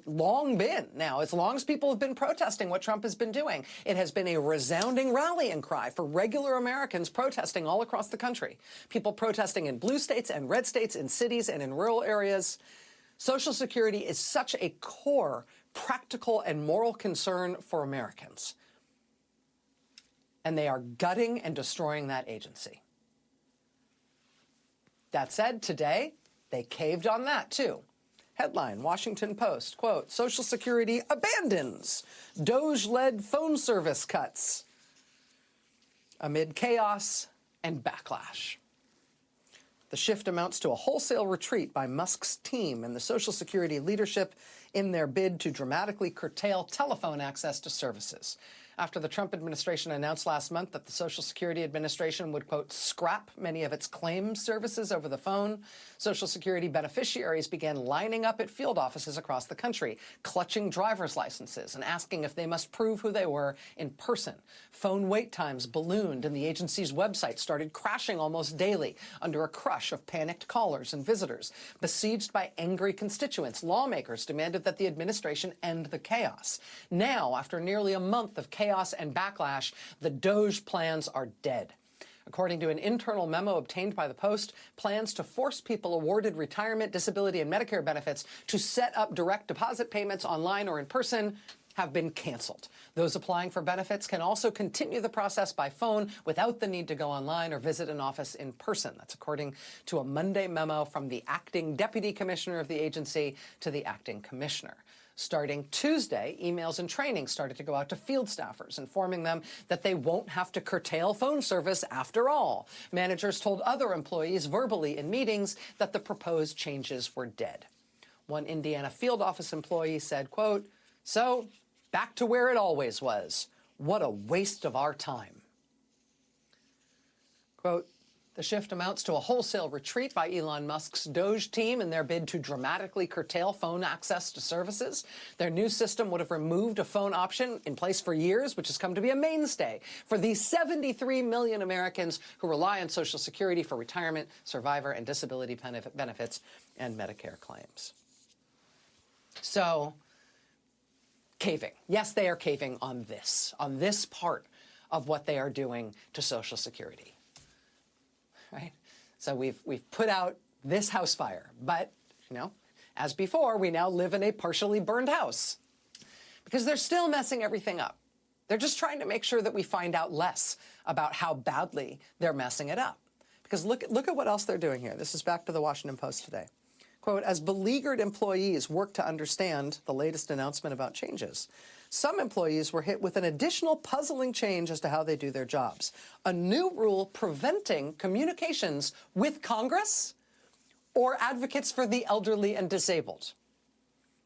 long been now, as long as people have been protesting what Trump has been doing. It has been a resounding rallying cry for regular Americans protesting all across the country. People protesting in blue states and red states, in cities and in rural areas. Social Security is such a core practical and moral concern for Americans. And they are gutting and destroying that agency. That said, today, they caved on that, too. Headline, Washington Post, quote, Social Security abandons Doge-led phone service cuts amid chaos and backlash. The shift amounts to a wholesale retreat by Musk's team and the Social Security leadership in their bid to dramatically curtail telephone access to services. After the Trump administration announced last month that the Social Security Administration would, quote, scrap many of its claims services over the phone, Social Security beneficiaries began lining up at field offices across the country, clutching driver's licenses and asking if they must prove who they were in person. Phone wait times ballooned and the agency's website started crashing almost daily under a crush of panicked callers and visitors. Besieged by angry constituents, lawmakers demanded that the administration end the chaos. Now, after nearly a month of chaos and backlash, the Doge plans are dead. According to an internal memo obtained by the Post, plans to force people awarded retirement, disability, and Medicare benefits to set up direct deposit payments online or in person have been canceled. Those applying for benefits can also continue the process by phone without the need to go online or visit an office in person. That's according to a Monday memo from the acting deputy commissioner of the agency to the acting commissioner. Starting Tuesday, emails and training started to go out to field staffers, informing them that they won't have to curtail phone service after all. Managers told other employees verbally in meetings that the proposed changes were dead. One Indiana field office employee said, quote, so back to where it always was. What a waste of our time. Quote, the shift amounts to a wholesale retreat by Elon Musk's Doge team in their bid to dramatically curtail phone access to services. Their new system would have removed a phone option in place for years, which has come to be a mainstay for the 73 million Americans who rely on Social Security for retirement, survivor, and disability benefits and Medicare claims. So, caving. Yes, they are caving on this part of what they are doing to Social Security. Right? So we've put out this house fire, but, you know, as before, we now live in a partially burned house because they're still messing everything up. They're just trying to make sure that we find out less about how badly they're messing it up. Because look at what else they're doing here. This is back to the Washington Post today. Quote, as beleaguered employees work to understand the latest announcement about changes, some employees were hit with an additional puzzling change as to how they do their jobs. A new rule preventing communications with Congress or advocates for the elderly and disabled.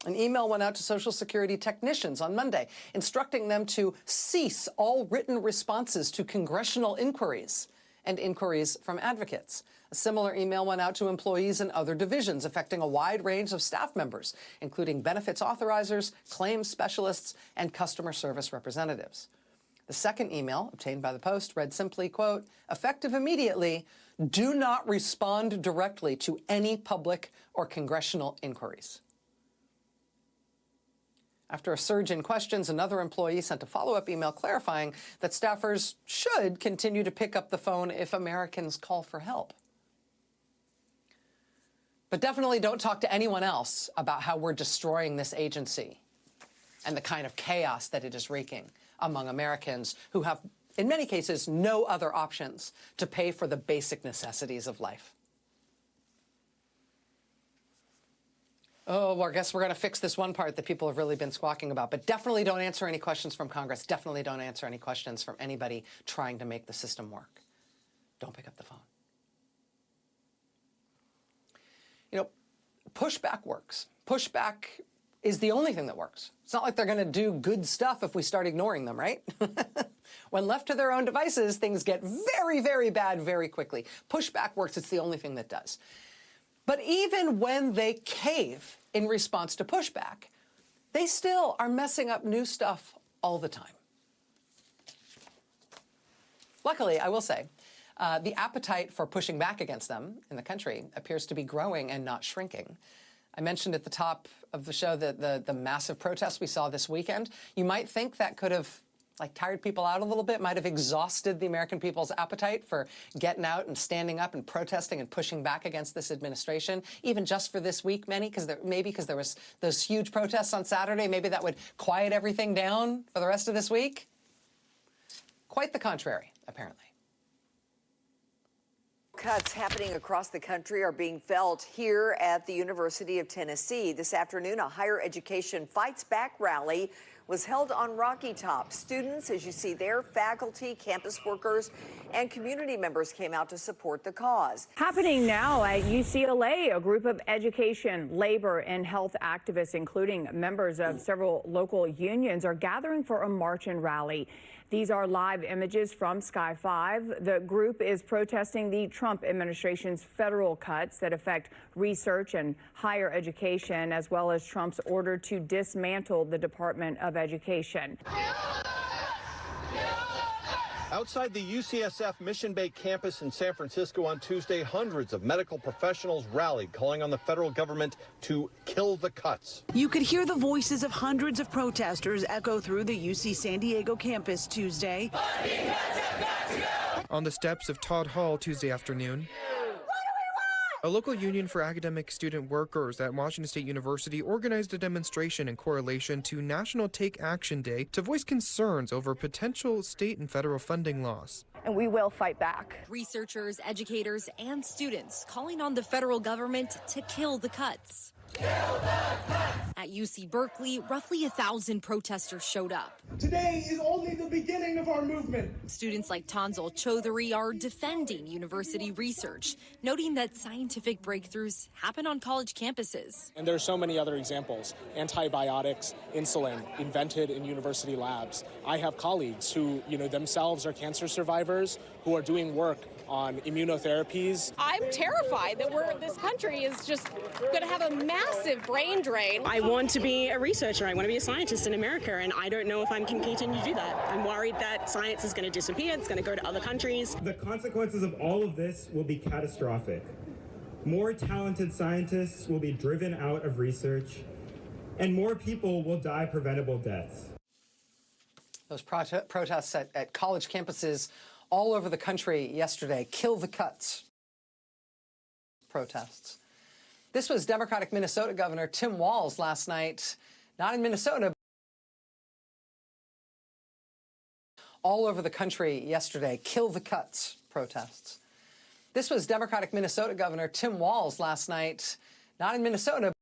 An email went out to Social Security technicians on Monday, instructing them to cease all written responses to congressional inquiries and inquiries from advocates. A similar email went out to employees in other divisions, affecting a wide range of staff members, including benefits authorizers, claims specialists, and customer service representatives. The second email, obtained by the Post, read simply, quote, effective immediately, do not respond directly to any public or congressional inquiries. After a surge in questions, another employee sent a follow-up email clarifying that staffers should continue to pick up the phone if Americans call for help. But definitely don't talk to anyone else about how we're destroying this agency and the kind of chaos that it is wreaking among Americans who have, in many cases, no other options to pay for the basic necessities of life. Oh, well, I guess we're going to fix this one part that people have really been squawking about. But definitely don't answer any questions from Congress. Definitely don't answer any questions from anybody trying to make the system work. Don't pick up the phone. You know, pushback works. Pushback is the only thing that works. It's not like they're going to do good stuff if we start ignoring them, right? When left to their own devices, things get very, very bad very quickly. Pushback works. It's the only thing that does. But even when they cave in response to pushback, they still are messing up new stuff all the time. Luckily, I will say, the appetite for pushing back against them in the country appears to be growing and not shrinking. I mentioned at the top of the show that the massive protests we saw this weekend. You might think that could have tired people out a little bit, might have exhausted the American people's appetite for getting out and standing up and protesting and pushing back against this administration, even just for this week, because there was those huge protests on Saturday, maybe that would quiet everything down for the rest of this week. Quite the contrary, apparently. Cuts happening across the country are being felt here at the University of Tennessee. This afternoon, a higher education fights back rally was held on Rocky Top. Students, as you see there, faculty, campus workers, and community members came out to support the cause. Happening now at UCLA, a group of education, labor, and health activists, including members of several local unions, are gathering for a march and rally. These are live images from Sky 5. The group is protesting the Trump administration's federal cuts that affect research and higher education, as well as Trump's order to dismantle the Department of Education. Outside the UCSF Mission Bay campus in San Francisco on Tuesday, hundreds of medical professionals rallied, calling on the federal government to kill the cuts. You could hear the voices of hundreds of protesters echo through the UC San Diego campus Tuesday. On the steps of Todd Hall Tuesday afternoon, a local union for academic student workers at Washington State University organized a demonstration in correlation to National Take Action Day to voice concerns over potential state and federal funding loss. And we will fight back. Researchers, educators, and students calling on the federal government to kill the cuts. At UC Berkeley, roughly 1,000 protesters showed up. Today is only the beginning of our movement. Students like Tanzil Choudhury are defending university research, noting that scientific breakthroughs happen on college campuses. And there are so many other examples. Antibiotics, insulin, invented in university labs. I have colleagues who, themselves are cancer survivors who are doing work on immunotherapies. I'm terrified that this country is just going to have a massive brain drain. I want to be a researcher. I want to be a scientist in America, and I don't know if I can continue to do that. I'm worried that science is going to disappear. It's going to go to other countries. The consequences of all of this will be catastrophic. More talented scientists will be driven out of research, and more people will die preventable deaths. Those protests at college campuses all over the country yesterday. Kill the cuts protests. This was Democratic Minnesota Governor Tim Walz last night, not in Minnesota, all over the country yesterday. Kill the cuts protests. This was Democratic Minnesota Governor Tim Walz last night, not in Minnesota,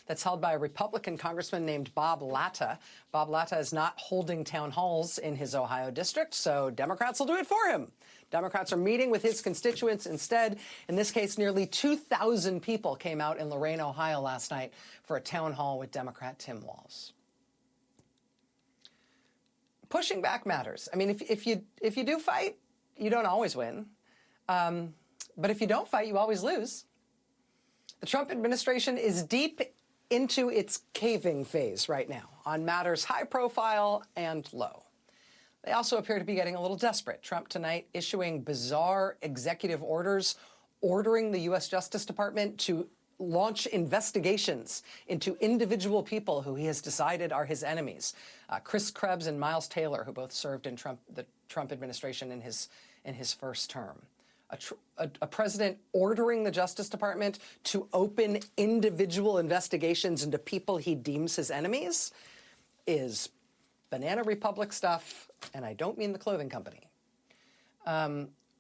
that's held by a Republican congressman named Bob Latta. Bob Latta is not holding town halls in his Ohio district, so Democrats will do it for him. Democrats are meeting with his constituents instead. In this case, nearly 2,000 people came out in Lorain, Ohio last night for a town hall with Democrat Tim Walz. Pushing back matters. I mean, if you do fight, you don't always win. But if you don't fight, you always lose. The Trump administration is deep into its caving phase right now on matters high profile and low. They also appear to be getting a little desperate. Trump tonight issuing bizarre executive orders ordering the U.S. Justice Department to launch investigations into individual people who he has decided are his enemies. Chris Krebs and Miles Taylor, who both served in the Trump administration in his first term. A president ordering the Justice Department to open individual investigations into people he deems his enemies is Banana Republic stuff, and I don't mean the clothing company.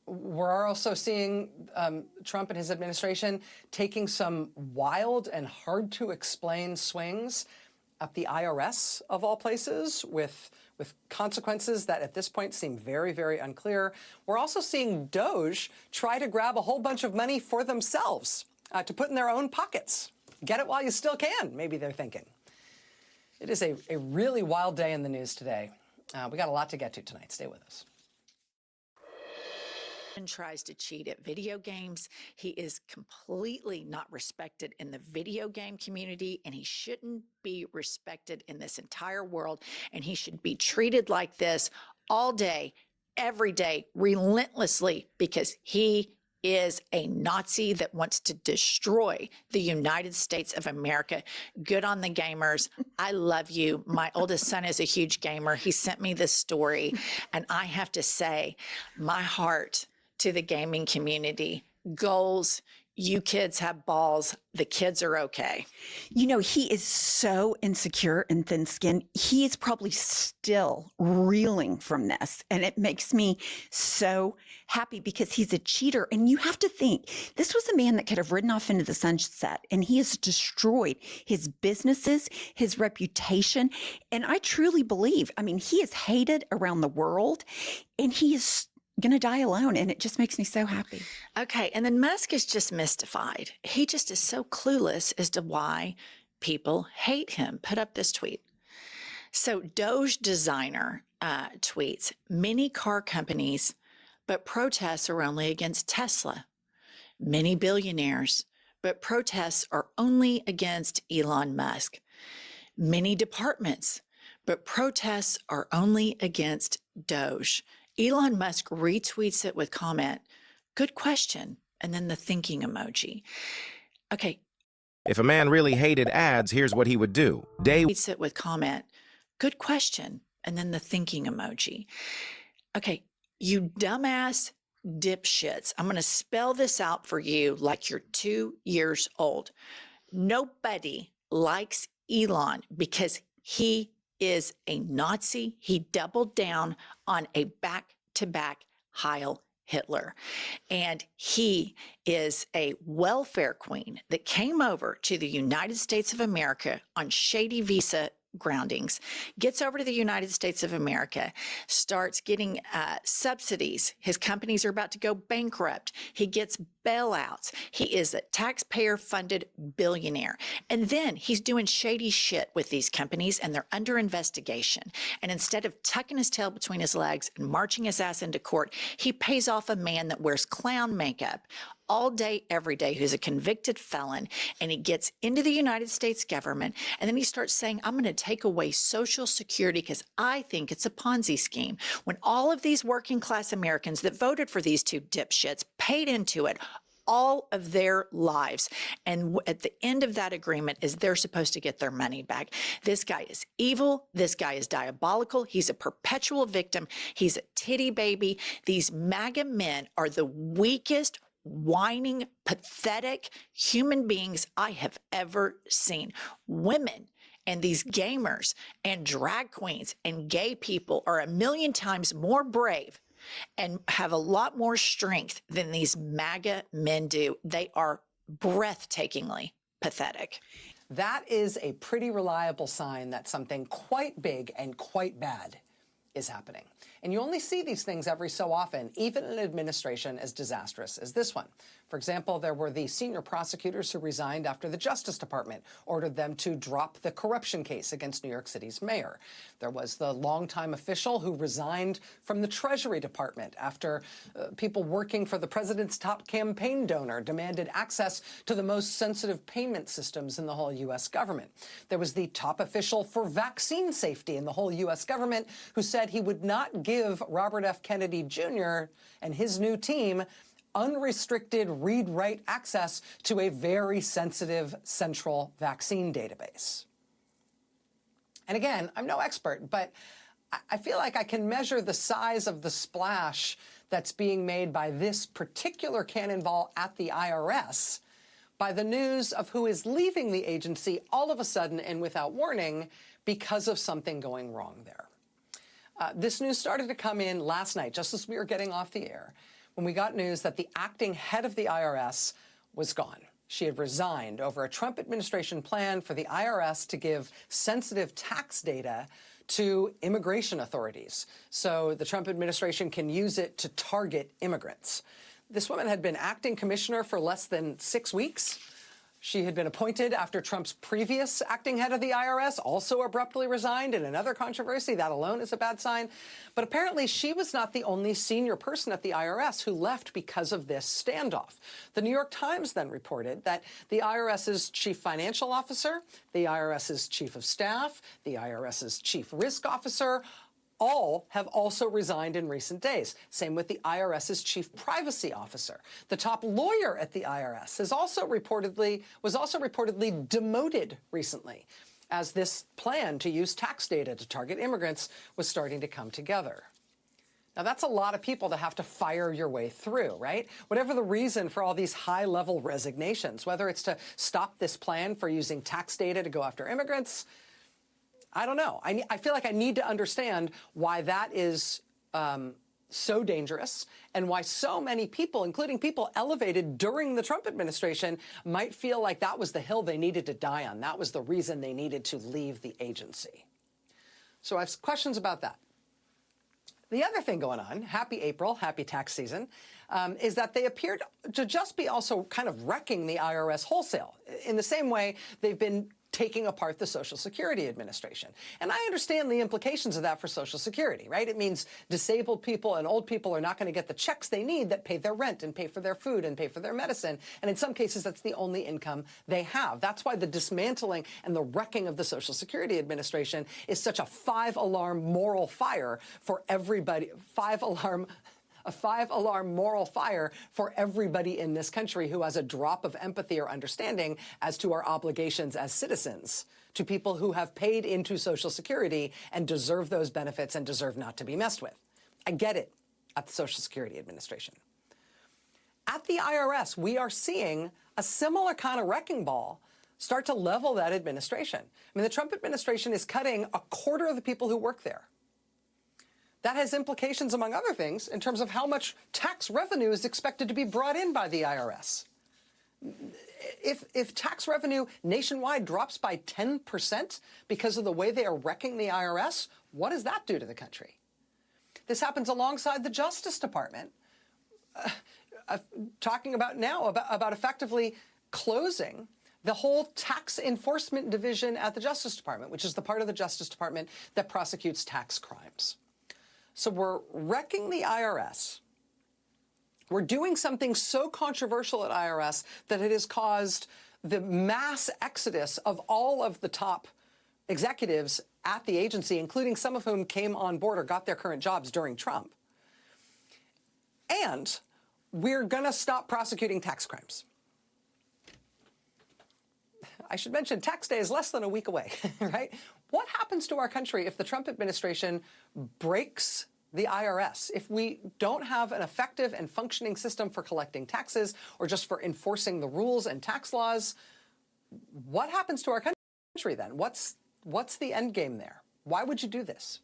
We're also seeing Trump and his administration taking some wild and hard-to-explain swings at the IRS, of all places, with consequences that at this point seem very, very unclear. We're also seeing Doge try to grab a whole bunch of money for themselves to put in their own pockets. Get it while you still can, maybe they're thinking. It is a really wild day in the news today. We got a lot to get to tonight. Stay with us. Tries to cheat at video games. He is completely not respected in the video game community, and he shouldn't be respected in this entire world, and he should be treated like this all day, every day, relentlessly, because he is a Nazi that wants to destroy the United States of America. Good on the gamers. I love you. My oldest son is a huge gamer. He sent me this story, and I have to say, my heart to the gaming community. Goals, you kids have balls. The kids are okay. You know, he is so insecure and thin-skinned. He is probably still reeling from this. And it makes me so happy because he's a cheater. And you have to think, this was a man that could have ridden off into the sunset, and he has destroyed his businesses, his reputation. And I truly believe, I mean, he is hated around the world, and he is going to die alone, and it just makes me so happy. Okay, and then Musk is just mystified. He just is so clueless as to why people hate him. Put up this tweet. So Doge designer tweets, many car companies, but protests are only against Tesla. Many billionaires, but protests are only against Elon Musk. Many departments, but protests are only against Doge. Elon Musk retweets it with comment, good question, and then the thinking emoji. Okay. If a man really hated ads, here's what he would do. Retweets it with comment, good question, and then the thinking emoji. Okay, you dumbass dipshits. I'm going to spell this out for you like you're 2 years old. Nobody likes Elon because he is a Nazi. He doubled down on a back-to-back Heil Hitler. And he is a welfare queen that came over to the United States of America on shady visa groundings, gets over to the United States of America, starts getting subsidies. His companies are about to go bankrupt. He gets bailouts. He is a taxpayer-funded billionaire. And then he's doing shady shit with these companies, and they're under investigation. And instead of tucking his tail between his legs and marching his ass into court, he pays off a man that wears clown makeup all day, every day, who's a convicted felon, and he gets into the United States government, and then he starts saying, I'm going to take away Social Security because I think it's a Ponzi scheme. When all of these working class Americans that voted for these two dipshits paid into it all of their lives, and at the end of that agreement is they're supposed to get their money back. This guy is evil. This guy is diabolical. He's a perpetual victim. He's a titty baby. These MAGA men are the weakest, whining, pathetic human beings I have ever seen. Women and these gamers and drag queens and gay people are 1,000,000 times more brave and have a lot more strength than these MAGA men do. They are breathtakingly pathetic. That is a pretty reliable sign that something quite big and quite bad is happening. And you only see these things every so often, even in an administration as disastrous as this one. For example, there were the senior prosecutors who resigned after the Justice Department ordered them to drop the corruption case against New York City's mayor. There was the longtime official who resigned from the Treasury Department after people working for the president's top campaign donor demanded access to the most sensitive payment systems in the whole U.S. government. There was the top official for vaccine safety in the whole U.S. government who said he would not give Robert F. Kennedy Jr. and his new team unrestricted read-write access to a very sensitive central vaccine database. And again, I'm no expert, but I feel like I can measure the size of the splash that's being made by this particular cannonball at the IRS by the news of who is leaving the agency all of a sudden and without warning because of something going wrong there. This news started to come in last night, just as we were getting off the air, when we got news that the acting head of the IRS was gone. She had resigned over a Trump administration plan for the IRS to give sensitive tax data to immigration authorities, so the Trump administration can use it to target immigrants. This woman had been acting commissioner for less than 6 weeks. She had been appointed after Trump's previous acting head of the IRS also abruptly resigned in another controversy. That alone is a bad sign. But apparently she was not the only senior person at the IRS who left because of this standoff. The New York Times then reported that the IRS's chief financial officer, the IRS's chief of staff, the IRS's chief risk officer, all have also resigned in recent days. Same with the IRS's chief privacy officer. The top lawyer at the IRS was also reportedly demoted recently as this plan to use tax data to target immigrants was starting to come together. Now, that's a lot of people to have to fire your way through, right? Whatever the reason for all these high-level resignations, whether it's to stop this plan for using tax data to go after immigrants, I don't know. I feel like I need to understand why that is so dangerous and why so many people, including people elevated during the Trump administration, might feel like that was the hill they needed to die on. That was the reason they needed to leave the agency. So I have questions about that. The other thing going on, happy April, happy tax season, is that they appeared to just be also kind of wrecking the IRS wholesale in the same way they've been taking apart the Social Security Administration. And I understand the implications of that for Social Security, right? It means disabled people and old people are not going to get the checks they need that pay their rent and pay for their food and pay for their medicine. And in some cases, that's the only income they have. That's why the dismantling and the wrecking of the Social Security Administration is such a five-alarm moral fire for everybody, a five-alarm moral fire for everybody in this country who has a drop of empathy or understanding as to our obligations as citizens to people who have paid into Social Security and deserve those benefits and deserve not to be messed with. I get it at the Social Security Administration. At the IRS, we are seeing a similar kind of wrecking ball start to level that administration. I mean, the Trump administration is cutting a quarter of the people who work there. That has implications, among other things, in terms of how much tax revenue is expected to be brought in by the IRS. If tax revenue nationwide drops by 10% because of the way they are wrecking the IRS, what does that do to the country? This happens alongside the Justice Department, talking about now about effectively closing the whole tax enforcement division at the Justice Department, which is the part of the Justice Department that prosecutes tax crimes. So we're wrecking the IRS. We're doing something so controversial at IRS that it has caused the mass exodus of all of the top executives at the agency, including some of whom came on board or got their current jobs during Trump. And we're going to stop prosecuting tax crimes. I should mention tax day is less than a week away, right? What happens to our country if the Trump administration breaks the IRS? If we don't have an effective and functioning system for collecting taxes or just for enforcing the rules and tax laws, what happens to our country then? What's the end game there? Why would you do this?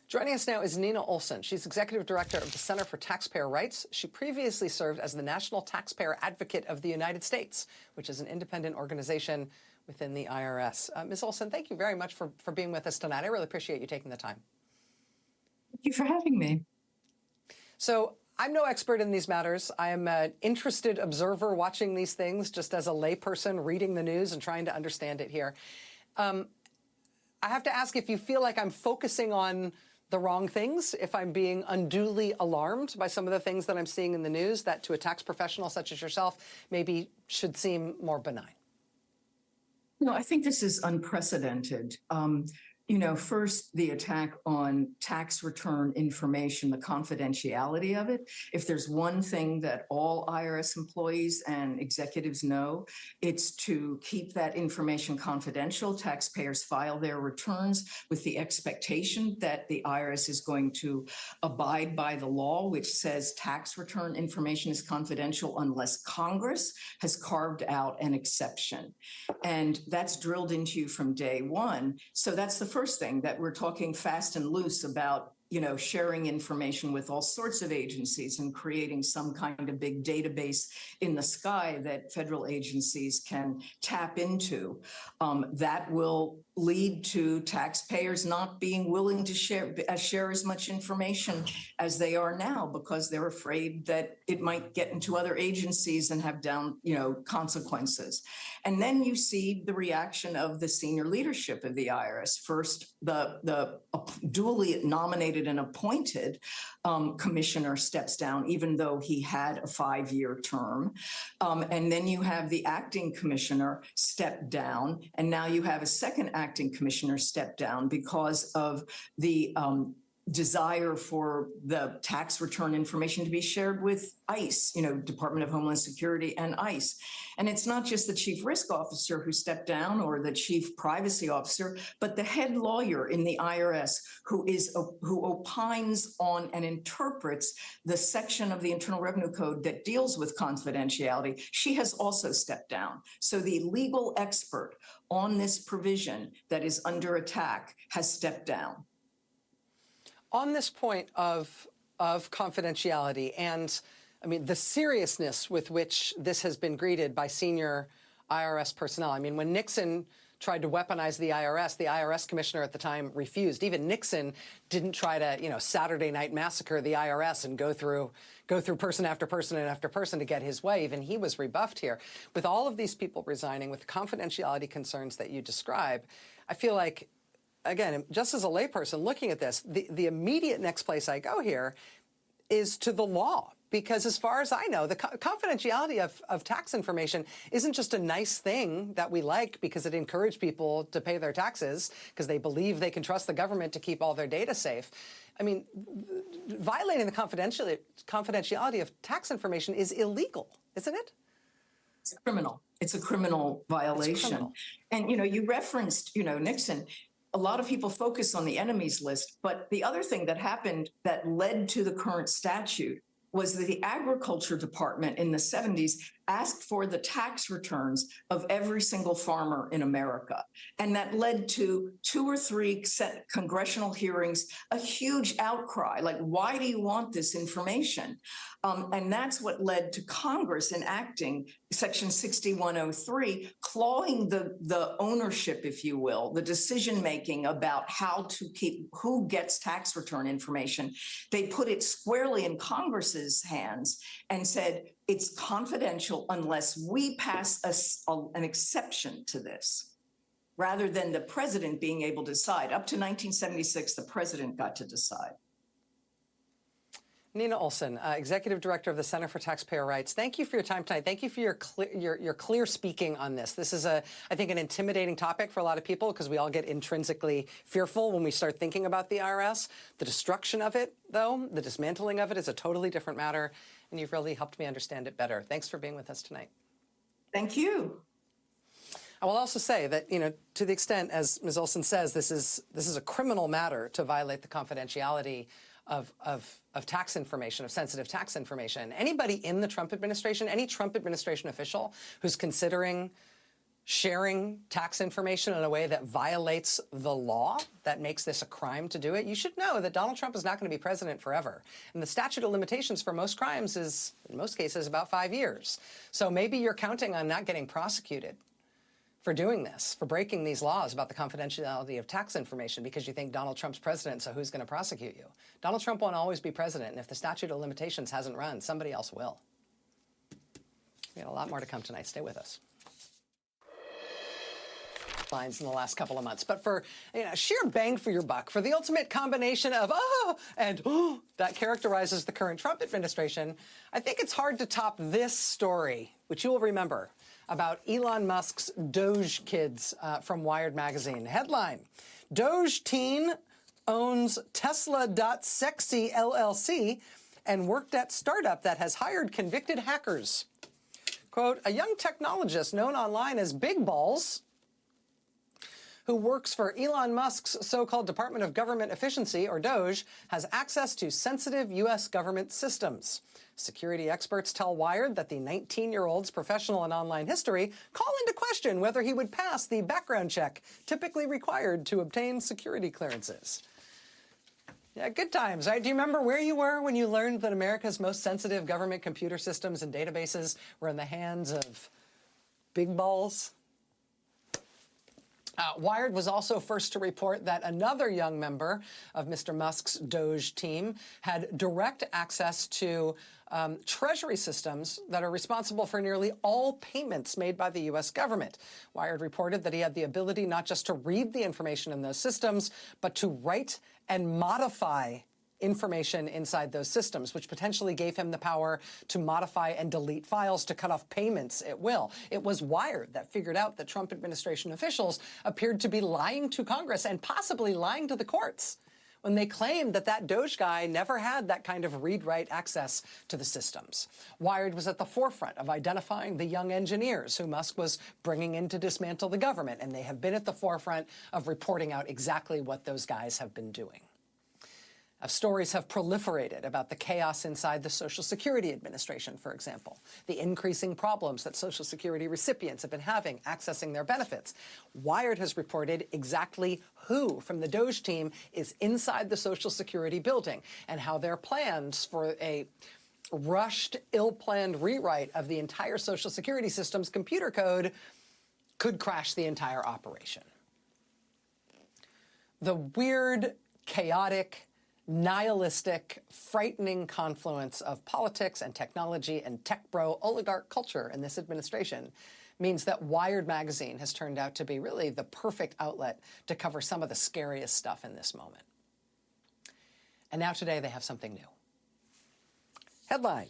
Joining us now is Nina Olson. She's executive director of the Center for Taxpayer Rights. She previously served as the National Taxpayer Advocate of the United States, which is an independent organization within the IRS. Ms. Olson, thank you very much for being with us tonight. I really appreciate you taking the time. Thank you for having me. So I'm no expert in these matters. I am an interested observer watching these things, just as a layperson reading the news and trying to understand it here. I have to ask if you feel like I'm focusing on the wrong things, if I'm being unduly alarmed by some of the things that I'm seeing in the news that to a tax professional such as yourself maybe should seem more benign. No, I think this is unprecedented. First, the attack on tax return information, the confidentiality of it. If there's one thing that all IRS employees and executives know, it's to keep that information confidential. Taxpayers file their returns with the expectation that the IRS is going to abide by the law, which says tax return information is confidential unless Congress has carved out an exception. And that's drilled into you from day one. So that's the first thing, that we're talking fast and loose about, sharing information with all sorts of agencies and creating some kind of big database in the sky that federal agencies can tap into. That will lead to taxpayers not being willing to share as much information as they are now because they're afraid that it might get into other agencies and have consequences. And then you see the reaction of the senior leadership of the IRS. First, the duly nominated and appointed commissioner steps down, even though he had a 5-year term. And then you have the acting commissioner step down, and now you have a second acting commissioner step down because of the desire for the tax return information to be shared with ICE, Department of Homeland Security and ICE. And it's not just the chief risk officer who stepped down or the chief privacy officer, but the head lawyer in the IRS who opines on and interprets the section of the Internal Revenue Code that deals with confidentiality. She has also stepped down. So the legal expert on this provision that is under attack has stepped down. On this point of confidentiality and, I mean, the seriousness with which this has been greeted by senior IRS personnel. I mean, when Nixon tried to weaponize the IRS commissioner at the time refused. Even Nixon didn't try to, Saturday night massacre the IRS and go through person after person and after person to get his way. Even he was rebuffed here. With all of these people resigning, with the confidentiality concerns that you describe, I feel like, again, just as a layperson looking at this, the immediate next place I go here is to the law. Because as far as I know, the confidentiality of tax information isn't just a nice thing that we like because it encouraged people to pay their taxes because they believe they can trust the government to keep all their data safe. I mean, violating the confidentiality of tax information is illegal, isn't it? It's criminal. It's a criminal violation. It's criminal. And, you referenced, Nixon. A lot of people focus on the enemies list, but the other thing that happened that led to the current statute was that the Agriculture Department in the 70s asked for the tax returns of every single farmer in America. And that led to 2 or 3 congressional hearings, a huge outcry, like, why do you want this information? And that's what led to Congress enacting Section 6103, clawing the ownership, if you will, the decision-making about how to keep, who gets tax return information. They put it squarely in Congress's hands and said, it's confidential unless we pass an exception to this, rather than the president being able to decide. Up to 1976, the president got to decide. Nina Olson, Executive Director of the Center for Taxpayer Rights. Thank you for your time tonight. Thank you for your clear speaking on this. This is, I think, an intimidating topic for a lot of people because we all get intrinsically fearful when we start thinking about the IRS. The destruction of it, though, the dismantling of it is a totally different matter, and you've really helped me understand it better. Thanks for being with us tonight. Thank you. I will also say that, to the extent, as Ms. Olson says, this is a criminal matter to violate the confidentiality of tax information, of sensitive tax information. Anybody in the Trump administration, any Trump administration official who's considering sharing tax information in a way that violates the law, that makes this a crime to do it, you should know that Donald Trump is not going to be president forever. And the statute of limitations for most crimes is, in most cases, about 5 years. So maybe you're counting on not getting prosecuted for doing this, for breaking these laws about the confidentiality of tax information because you think Donald Trump's president, so who's going to prosecute you? Donald Trump won't always be president, and if the statute of limitations hasn't run, somebody else will. We got a lot more to come tonight. Stay with us. Lines in the last couple of months, but for sheer bang for your buck, for the ultimate combination of and that characterizes the current Trump administration, I think it's hard to top this story, which you will remember, about Elon Musk's Doge kids from Wired magazine. Headline: Doge teen owns Tesla.sexy LLC and worked at startup that has hired convicted hackers. Quote, a young technologist known online as Big Balls, who works for Elon Musk's so-called Department of Government Efficiency, or DOGE, has access to sensitive U.S. government systems. Security experts tell Wired that the 19-year-old's professional and online history call into question whether he would pass the background check typically required to obtain security clearances. Yeah, good times, right? Do you remember where you were when you learned that America's most sensitive government computer systems and databases were in the hands of Big Balls? Wired was also first to report that another young member of Mr. Musk's Doge team had direct access to treasury systems that are responsible for nearly all payments made by the U.S. government. Wired reported that he had the ability not just to read the information in those systems, but to write and modify information inside those systems, which potentially gave him the power to modify and delete files to cut off payments at will. It was Wired that figured out that Trump administration officials appeared to be lying to Congress and possibly lying to the courts when they claimed that that Doge guy never had that kind of read-write access to the systems. Wired was at the forefront of identifying the young engineers who Musk was bringing in to dismantle the government, and they have been at the forefront of reporting out exactly what those guys have been doing. Stories have proliferated about the chaos inside the Social Security Administration, for example, the increasing problems that Social Security recipients have been having accessing their benefits. Wired has reported exactly who from the DOGE team is inside the Social Security building and how their plans for a rushed, ill-planned rewrite of the entire Social Security system's computer code could crash the entire operation. The weird, chaotic, nihilistic, frightening confluence of politics and technology and tech bro oligarch culture in this administration means that Wired magazine has turned out to be really the perfect outlet to cover some of the scariest stuff in this moment. And now today they have something new. Headline: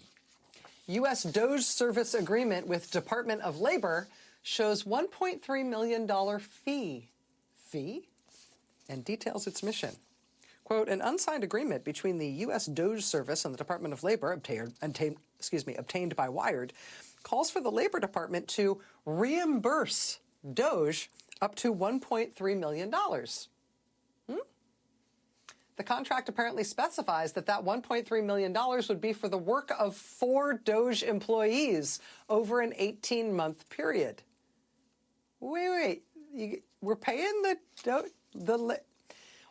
U.S. DOGE service agreement with Department of Labor shows $1.3 million fee and details its mission. Quote, an unsigned agreement between the U.S. DOGE service and the Department of Labor, obtained by Wired, calls for the Labor Department to reimburse DOGE up to $1.3 million. The contract apparently specifies that that $1.3 million would be for the work of 4 DOGE employees over an 18-month period. Wait, we're paying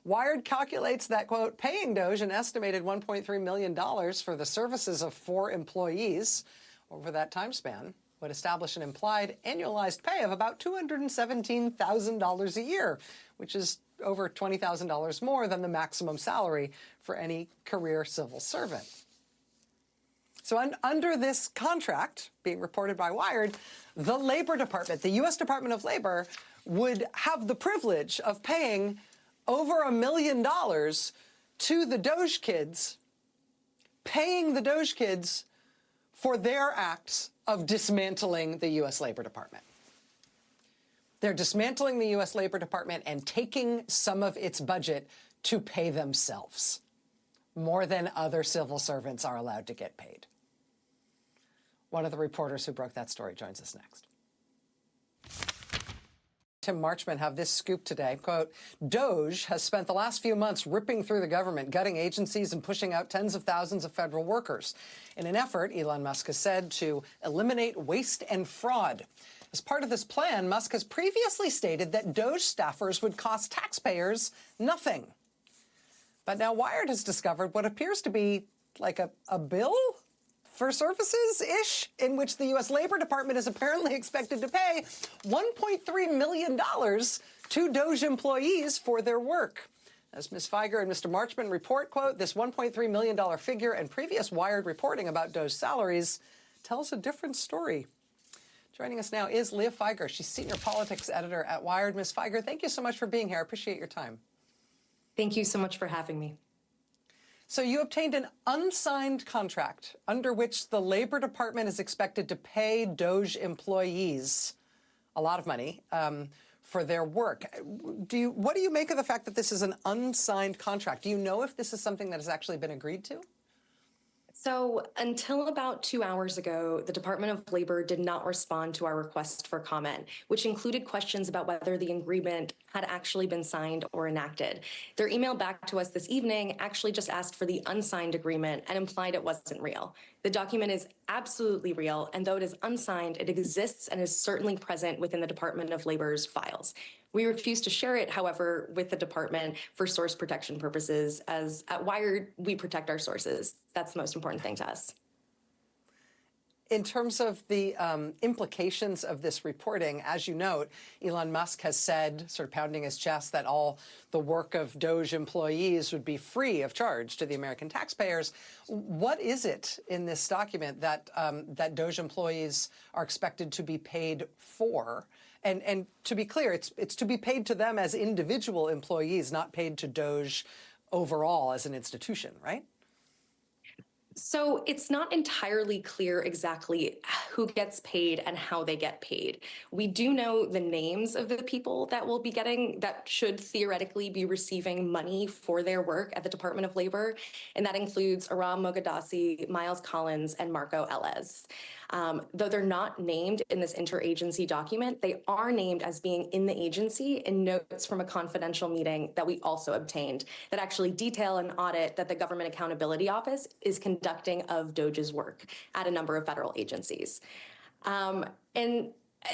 Wired calculates that, quote, paying DOGE an estimated $1.3 million for the services of 4 employees over that time span would establish an implied annualized pay of about $217,000 a year, which is over $20,000 more than the maximum salary for any career civil servant. So under this contract being reported by Wired, the Labor Department, the U.S. Department of Labor, would have the privilege of paying over $1 million to the DOGE kids, paying the DOGE kids for their acts of dismantling the U.S. Labor Department. They're dismantling the U.S. Labor Department and taking some of its budget to pay themselves, more than other civil servants are allowed to get paid. One of the reporters who broke that story joins us next. Tim Marchman have this scoop today. Quote, DOGE has spent the last few months ripping through the government, gutting agencies and pushing out tens of thousands of federal workers in an effort, Elon Musk has said, to eliminate waste and fraud. As part of this plan, Musk has previously stated that DOGE staffers would cost taxpayers nothing. But now Wired has discovered what appears to be like a bill for services-ish, in which the U.S. Labor Department is apparently expected to pay $1.3 million to DOGE employees for their work. As Ms. Feiger and Mr. Marchman report, quote, this $1.3 million figure and previous Wired reporting about DOGE salaries tells a different story. Joining us now is Leah Feiger. She's senior politics editor at Wired. Ms. Feiger, thank you so much for being here. I appreciate your time. Thank you so much for having me. So you obtained an unsigned contract under which the Labor Department is expected to pay DOGE employees a lot of money for their work. What do you make of the fact that this is an unsigned contract? Do you know if this is something that has actually been agreed to? So until about 2 hours ago, the Department of Labor did not respond to our request for comment, which included questions about whether the agreement had actually been signed or enacted. Their email back to us this evening actually just asked for the unsigned agreement and implied it wasn't real. The document is absolutely real, and though it is unsigned, it exists and is certainly present within the Department of Labor's files. We refuse to share it, however, with the department for source protection purposes, as at Wired, we protect our sources. That's the most important thing to us. In terms of the implications of this reporting, as you note, Elon Musk has said, sort of pounding his chest, that all the work of DOGE employees would be free of charge to the American taxpayers. What is it in this document that that DOGE employees are expected to be paid for? And to be clear, it's to be paid to them as individual employees, not paid to DOGE overall as an institution, right? So it's not entirely clear exactly who gets paid and how they get paid. We do know the names of the people that will be getting, that should theoretically be receiving money for their work at the Department of Labor, and that includes Aram Mogadassi, Miles Collins, and Marco Elez. Though they're not named in this interagency document, they are named as being in the agency in notes from a confidential meeting that we also obtained that actually detail an audit that the Government Accountability Office is conducting of DOJ's work at a number of federal agencies. And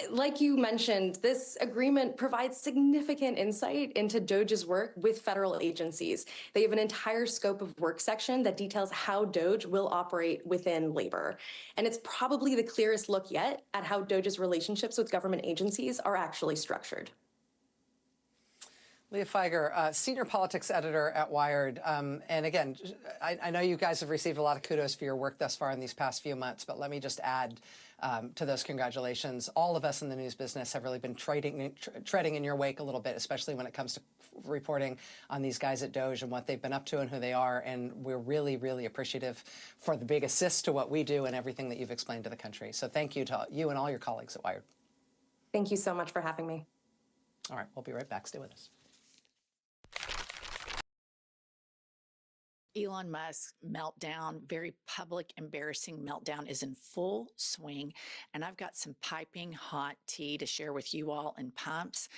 like you mentioned, this agreement provides significant insight into DOJ's work with federal agencies. They have an entire scope of work section that details how DOJ will operate within labor. And it's probably the clearest look yet at how DOJ's relationships with government agencies are actually structured. Leah Feiger, senior politics editor at Wired. And again, I know you guys have received a lot of kudos for your work thus far in these past few months, but let me just add to those congratulations. All of us in the news business have really been treading in your wake a little bit, especially when it comes to reporting on these guys at DOJ and what they've been up to and who they are. And we're really, really appreciative for the big assist to what we do and everything that you've explained to the country. So thank you to you and all your colleagues at Wired. Thank you so much for having me. All right, we'll be right back. Stay with us. Elon Musk's meltdown, very public, embarrassing meltdown, is in full swing. And I've got some piping hot tea to share with you all in pumps.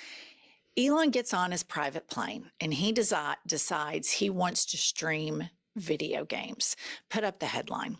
Elon gets on his private plane and he decides he wants to stream video games. Put up the headline.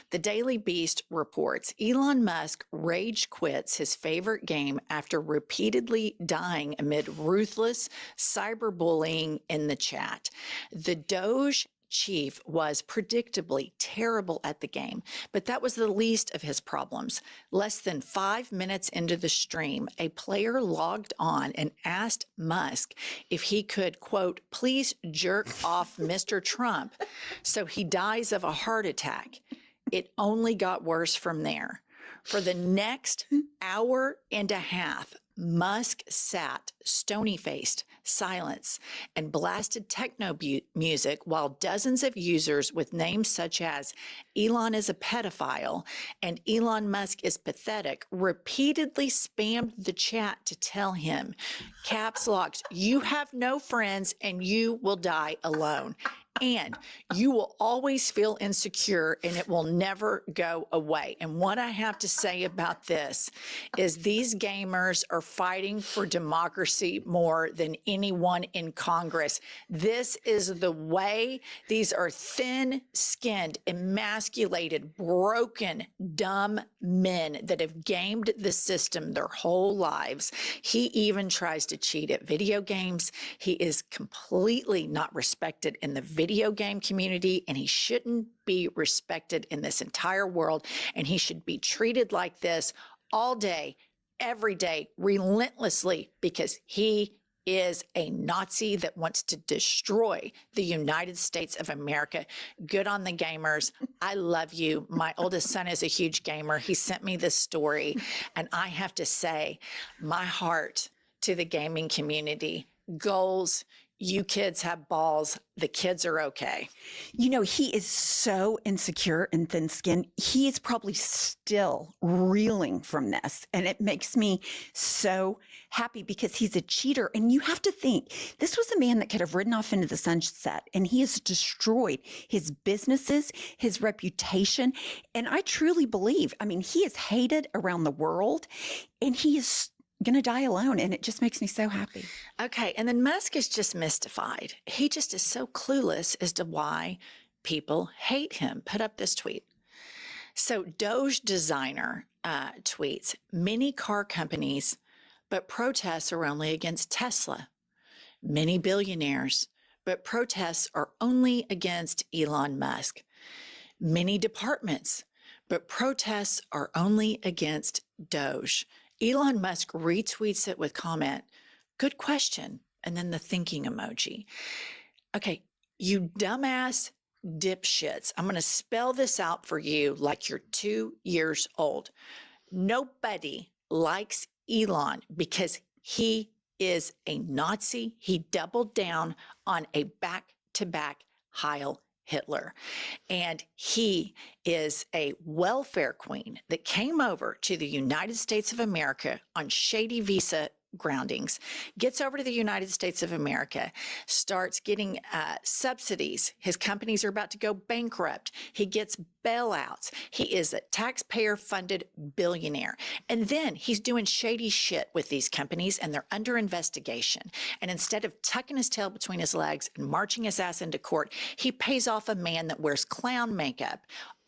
The Daily Beast reports Elon Musk rage quits his favorite game after repeatedly dying amid ruthless cyberbullying in the chat. The Doge chief was predictably terrible at the game, but that was the least of his problems. Less than 5 minutes into the stream, a player logged on and asked Musk if he could, quote, please jerk off Mr. Trump so he dies of a heart attack. It only got worse from there. For the next hour and a half, Musk sat stony-faced, silence, and blasted techno music while dozens of users with names such as Elon is a pedophile and Elon Musk is pathetic repeatedly spammed the chat to tell him, caps locked, you have no friends and you will die alone. And you will always feel insecure and it will never go away. And what I have to say about this is these gamers are fighting for democracy more than anyone in Congress. This is the way. These are thin-skinned, emasculated, broken, dumb men that have gamed the system their whole lives. He even tries to cheat at video games. He is completely not respected in the video game community, and he shouldn't be respected in this entire world, and he should be treated like this all day, every day, relentlessly, because he is a Nazi that wants to destroy the United States of America. Good on the gamers. I love you. My oldest son is a huge gamer. He sent me this story, and I have to say, my heart to the gaming community. Goals. You kids have balls. The kids are okay. You know, he is so insecure and thin-skinned. He is probably still reeling from this. And it makes me so happy because he's a cheater. And you have to think, this was a man that could have ridden off into the sunset, and he has destroyed his businesses, his reputation. And I truly believe, I mean, he is hated around the world, and he is going to die alone, and it just makes me so happy. Okay, and then Musk is just mystified. He just is so clueless as to why people hate him. Put up this tweet. So Doge designer tweets, many car companies, but protests are only against Tesla. Many billionaires, but protests are only against Elon Musk. Many departments, but protests are only against Doge. Elon Musk retweets it with comment, good question, and then the thinking emoji. Okay, you dumbass dipshits. I'm going to spell this out for you like you're 2 years old. Nobody likes Elon because he is a Nazi. He doubled down on a back-to-back Heil Hitler. And he is a welfare queen that came over to the United States of America on shady visa groundings, gets over to the United States of America, starts getting subsidies. His companies are about to go bankrupt. He gets bailouts. He is a taxpayer-funded billionaire. And then he's doing shady shit with these companies, and they're under investigation. And instead of tucking his tail between his legs and marching his ass into court, he pays off a man that wears clown makeup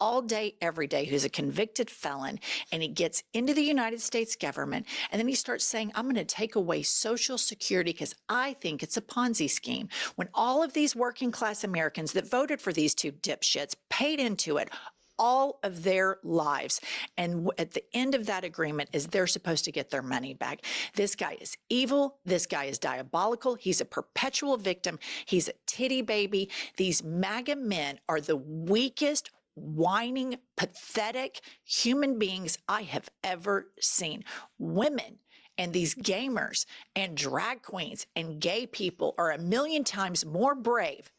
all day, every day, who's a convicted felon, and he gets into the United States government, and then he starts saying, I'm going to take away Social Security because I think it's a Ponzi scheme. When all of these working class Americans that voted for these two dipshits paid into it all of their lives. And at the end of that agreement is they're supposed to get their money back. This guy is evil. This guy is diabolical. He's a perpetual victim. He's a titty baby. These MAGA men are the weakest, whining, pathetic human beings I have ever seen. Women and these gamers and drag queens and gay people are a million times more brave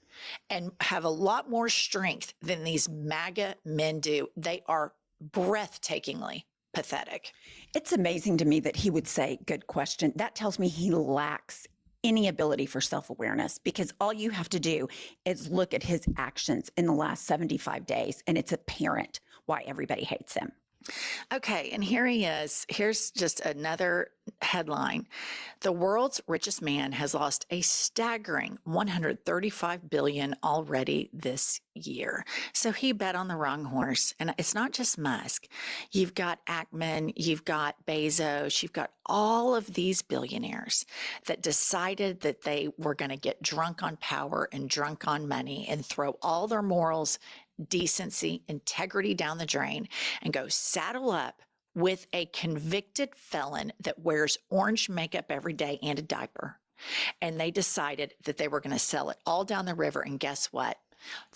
and have a lot more strength than these MAGA men do. They are breathtakingly pathetic. It's amazing to me that he would say, good question. That tells me he lacks any ability for self-awareness, because all you have to do is look at his actions in the last 75 days, and it's apparent why everybody hates him. Okay, and here he is. Here's just another headline. The world's richest man has lost a staggering $135 billion already this year. So he bet on the wrong horse. And it's not just Musk. You've got Ackman, you've got Bezos, you've got all of these billionaires that decided that they were going to get drunk on power and drunk on money and throw all their morals, decency, integrity down the drain and go saddle up with a convicted felon that wears orange makeup every day and a diaper. And they decided that they were going to sell it all down the river. And guess what?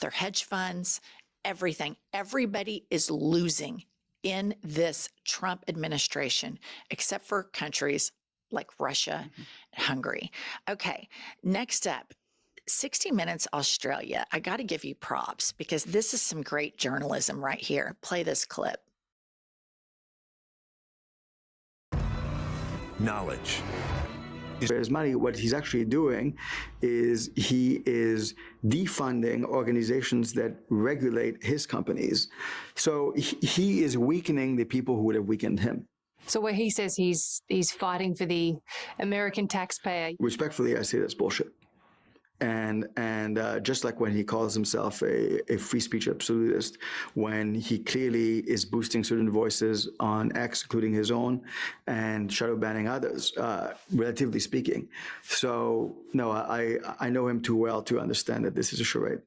Their hedge funds, everything, everybody is losing in this Trump administration, except for countries like Russia, and Hungary. Okay, next up. 60 Minutes Australia. I got to give you props because this is some great journalism right here. Play this clip. Knowledge. His money, what he's actually doing is he is defunding organizations that regulate his companies. So he is weakening the people who would have weakened him. So where he says he's fighting for the American taxpayer. Respectfully, I say that's bullshit. And just like when he calls himself a free speech absolutist, when he clearly is boosting certain voices on X, including his own, and shadow banning others, relatively speaking. So no, I know him too well to understand that this is a charade.